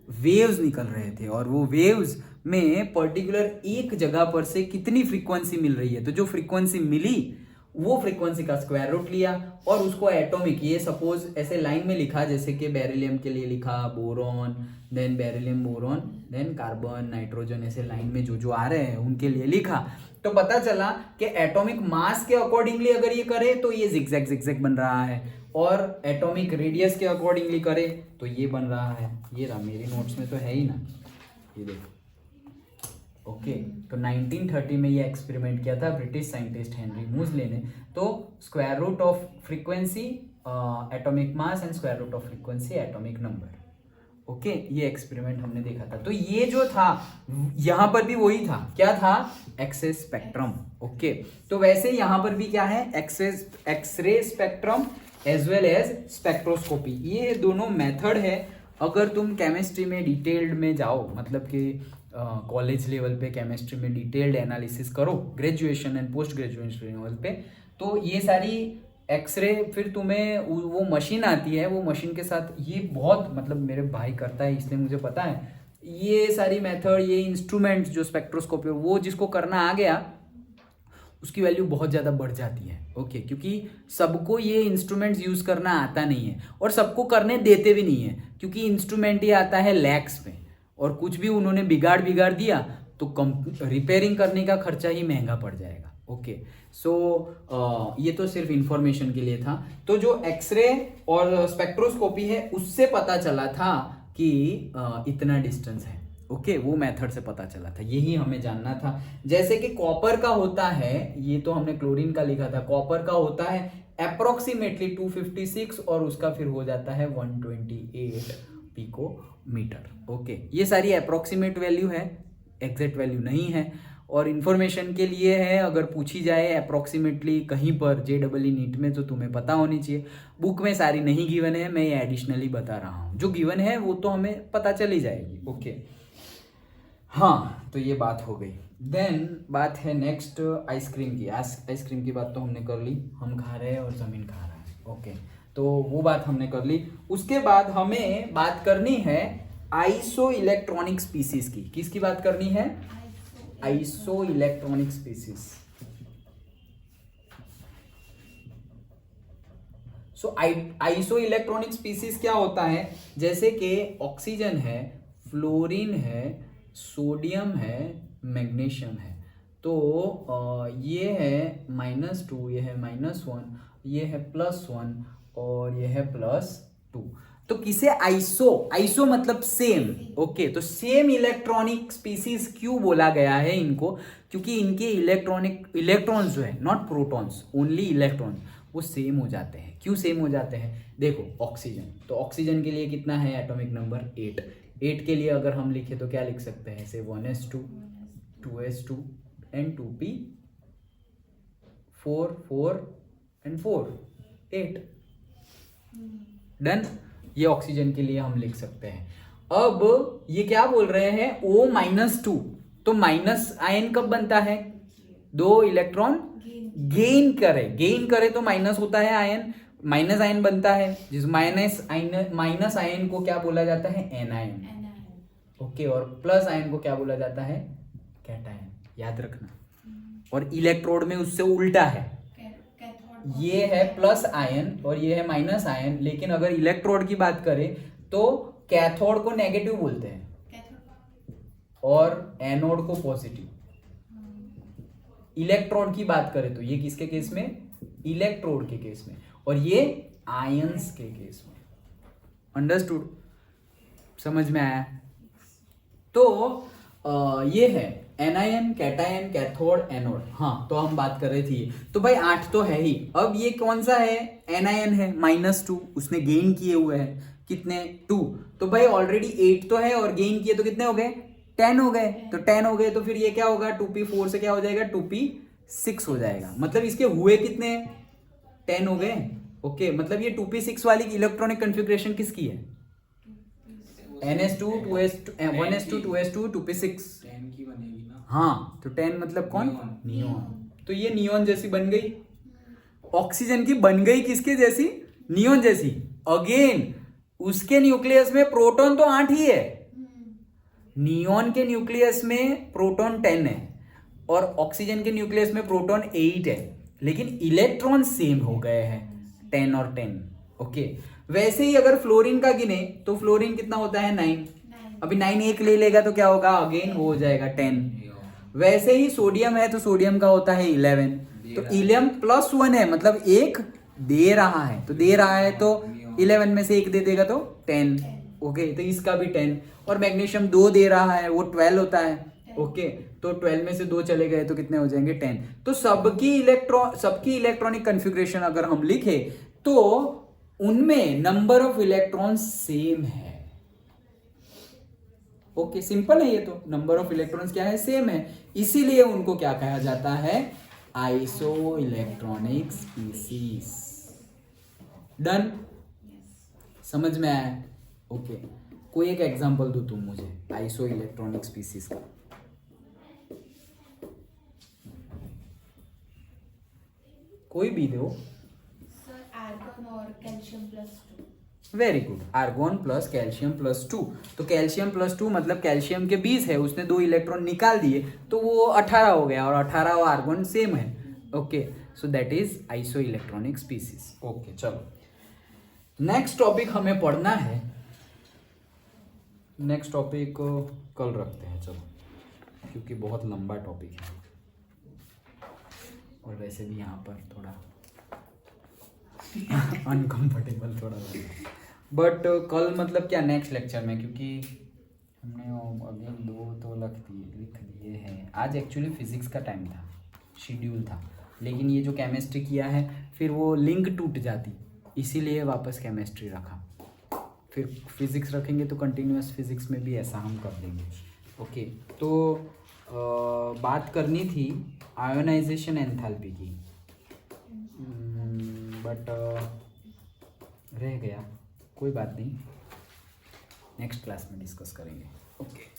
वेव्स निकल रहे थे, और वो वेव्स में पर्टिकुलर एक जगह पर से कितनी फ्रीक्वेंसी मिल रही है, तो जो फ्रीक्वेंसी मिली वो फ्रीक्वेंसी का स्क्वायर रूट लिया, और उसको एटॉमिक, ये सपोज ऐसे लाइन में लिखा, जैसे कि बेरिलियम के लिए लिखा boron, then beryllium boron, then carbon nitrogen, ऐसे लाइन में जो जो आ रहे हैं उनके लिए लिखा, तो पता चला कि एटॉमिक मास के अकॉर्डिंगली अगर ये करे तो ये जिगजैग जिगजैग बन रहा है, और एटॉमिक रेडियस के अकॉर्डिंगली करे तो ये बन रहा है। ये रहा, मेरी नोट्स में तो है ही ना, ये देखो। ओके, तो 1930 में ये एक्सपेरिमेंट किया था ब्रिटिश साइंटिस्ट हेनरी मूजले ने। तो square root of frequency atomic mass and square root of frequency atomic number. Okay, ये एक्सपेरिमेंट हमने देखा था। तो ये जो था यहाँ पर भी वही था, क्या था, एक्सरे स्पेक्ट्रम। ओके, तो वैसे यहाँ पर भी क्या है, X-ray spectrum as well as spectroscopy, ये दोनों मेथड है। अगर तुम केमिस्ट्री में डिटेल्ड में जाओ, मतलब कि कॉलेज लेवल पे केमिस्ट्री में डिटेल्ड एनालिसिस करो, graduation and post graduation level पे, तो ये सारी एक्सरे, फिर तुम्हें वो मशीन आती है, वो मशीन के साथ ये बहुत, मतलब मेरे भाई करता है इसलिए मुझे पता है, ये सारी मेथड, ये इंस्ट्रूमेंट्स जो स्पेक्ट्रोस्कोपी, वो जिसको करना आ गया उसकी वैल्यू बहुत ज़्यादा बढ़ जाती है। ओके, क्योंकि सबको ये इंस्ट्रूमेंट्स यूज़ करना आता नहीं है, और सबको करने देते भी नहीं है, क्योंकि इंस्ट्रूमेंट ये आता है लैक्स में, और कुछ भी उन्होंने बिगाड़ दिया तो रिपेयरिंग करने का खर्चा ही महंगा पड़ जाएगा। ओके, सो ये तो सिर्फ इंफॉर्मेशन के लिए था। तो जो एक्सरे और स्पेक्ट्रोस्कोपी है उससे पता चला था कि इतना डिस्टेंस है। ओके, वो मेथड से पता चला था, यही हमें जानना था। जैसे कि कॉपर का होता है, ये तो हमने क्लोरीन का लिखा था, कॉपर का होता है अप्रोक्सीमेटली 256, और उसका फिर हो जाता है 128 पिकोमीटर। ओके, ये सारी अप्रोक्सीमेट वैल्यू है, एग्जैक्ट वैल्यू नहीं है, और इन्फॉर्मेशन के लिए है, अगर पूछी जाए अप्रोक्सीमेटली कहीं पर JEE नीट में, तो तुम्हें पता होनी चाहिए। बुक में सारी नहीं गिवन है, मैं ये एडिशनली बता रहा हूँ, जो गिवन है वो तो हमें पता चली जाएगी। ओके, हाँ, तो ये बात हो गई। देन बात है नेक्स्ट आइसक्रीम की। आइसक्रीम की बात तो हमने कर ली, हम खा रहे हैं और ज़मीन खा रहा है। ओके, तो वो बात हमने कर ली। उसके बाद हमें बात करनी है आइसो इलेक्ट्रॉनिक स्पीसीज की। किसकी बात करनी है? Iso electronic species. So iso electronic species क्या होता है? जैसे कि ऑक्सीजन है, फ्लोरीन है, सोडियम है, मैग्नीशियम है। तो ये है -2, ये है -1, ये है +1 और ये है +2। तो किसे आइसो मतलब सेम। ओके, तो सेम इलेक्ट्रॉनिक स्पीसीज क्यों बोला गया है इनको? क्योंकि इनके इलेक्ट्रॉन्स जो है, नॉट प्रोटॉन्स, ओनली इलेक्ट्रॉन, वो सेम हो जाते हैं। क्यों सेम हो जाते हैं? देखो ऑक्सीजन, तो ऑक्सीजन के लिए कितना है एटॉमिक नंबर? 8। 8 के लिए अगर हम लिखे तो क्या लिख सकते हैं? ऐसे 1s2 2s2 and 2p 4 4 and 4 8। Done. ये ऑक्सीजन के लिए हम लिख सकते हैं। अब ये क्या बोल रहे हैं? O-2। तो माइनस आयन कब बनता है? 2 इलेक्ट्रॉन गेन करे तो माइनस होता है आयन, माइनस आयन बनता है। जिस माइनस आयन को क्या बोला जाता है? एनायन। ओके, और प्लस आयन को क्या बोला जाता है? कैटायन। याद रखना। और इलेक्ट्रोड में उससे उल्टा है, ये है प्लस आयन और ये है माइनस आयन। लेकिन अगर इलेक्ट्रोड की बात करें तो कैथोड को नेगेटिव बोलते हैं और एनोड को पॉजिटिव। इलेक्ट्रोड की बात करें तो ये किसके केस में? इलेक्ट्रोड के केस में, और ये आयंस के केस में। अंडरस्टूड? समझ में आया? तो ये है एनायन, कैटायन, कैथोड, एनोड। हाँ, तो हम बात कर रहे थे। तो भाई 8 तो है ही। अब ये कौन सा है? एनायन है, -2। उसने गेन किए हुए हैं कितने? 2। तो भाई ऑलरेडी 8 तो है और गेन किए तो कितने हो गए? 10 हो गए। तो 10 हो गए तो फिर ये क्या होगा? 2p4 से क्या हो जाएगा? 2p6 हो जाएगा। मतलब इसके हुए कितने? 10 हो गए। ओके, मतलब ये 2p6 वाली इलेक्ट्रॉनिक कॉन्फ़िगरेशन किसकी है? NS2 2s2 1s2 2s2 2p6 10 की बनेगी ना। हाँ, तो 10 मतलब कौन? नियॉन। तो ये नियॉन जैसी बन गई। ऑक्सीजन की बन गई किसके जैसी? नियॉन जैसी। अगेन उसके न्यूक्लियस में प्रोटॉन तो 8 ही है। नियॉन के न्यूक्लियस में प्रोटॉन 10 है और ऑक्सीजन के न्यूक्लियस में प्रोटॉन 8 है, लेकिन इलेक्ट्रॉन सेम हो गए हैं, 10 और 10। ओके, वैसे ही अगर फ्लोरीन का गिने तो फ्लोरीन कितना होता है? 9। अभी 9 एक ले लेगा तो क्या होगा? अगेन वो हो जाएगा 10। वैसे ही सोडियम है तो सोडियम का होता है 11। तो 11 +1 है, मतलब एक दे रहा है, तो दे रहा है तो 11 में से एक दे देगा तो 10। ओके, तो इसका भी 10। और मैग्नीशियम 2 दे रहा है, वो 12 होता है। ओके, तो 12 में से 2 चले गए तो कितने हो जाएंगे? 10। तो सबकी इलेक्ट्रॉनिक कॉन्फ़िगरेशन अगर हम लिखे तो उनमें नंबर ऑफ इलेक्ट्रॉन सेम है। ओके, सिंपल है ये तो। नंबर ऑफ इलेक्ट्रॉन्स क्या है? सेम है। इसीलिए उनको क्या कहा जाता है? Iso electronic species. डन? समझ में आया? ओके, कोई एक एग्जांपल दो तुम मुझे आइसो इलेक्ट्रॉनिक स्पीसीज का। कोई भी दो। सर, आर्गन और calcium +2। Very good, argon plus calcium +2। तो कैल्शियम +2 मतलब कैल्शियम के 20 है, उसने 2 इलेक्ट्रॉन निकाल दिए तो वो 18 हो गया, और 18 और आर्गोन सेम है। Okay, so that is iso electronic species. Okay, चलो नेक्स्ट टॉपिक हमें पढ़ना है। नेक्स्ट टॉपिक कल रखते हैं, चलो, क्योंकि बहुत लंबा टॉपिक है और वैसे भी यहाँ पर थोड़ा अनकंफर्टेबल थोड़ा लगा। बट कल मतलब क्या, नेक्स्ट लेक्चर में, क्योंकि हमने अगेन 2 तो लिख दिए हैं। आज एक्चुअली फिजिक्स का टाइम था, शेड्यूल था, लेकिन ये जो केमिस्ट्री किया है फिर वो लिंक टूट जाती, इसीलिए वापस केमिस्ट्री रखा। फिर फिजिक्स रखेंगे तो कंटिन्यूअस फिजिक्स में भी ऐसा हम कर देंगे। ओके, तो बात करनी थी आयोनाइजेशन एंथैल्पी की, बट रह गया, कोई बात नहीं, नेक्स्ट क्लास में डिस्कस करेंगे। ओके।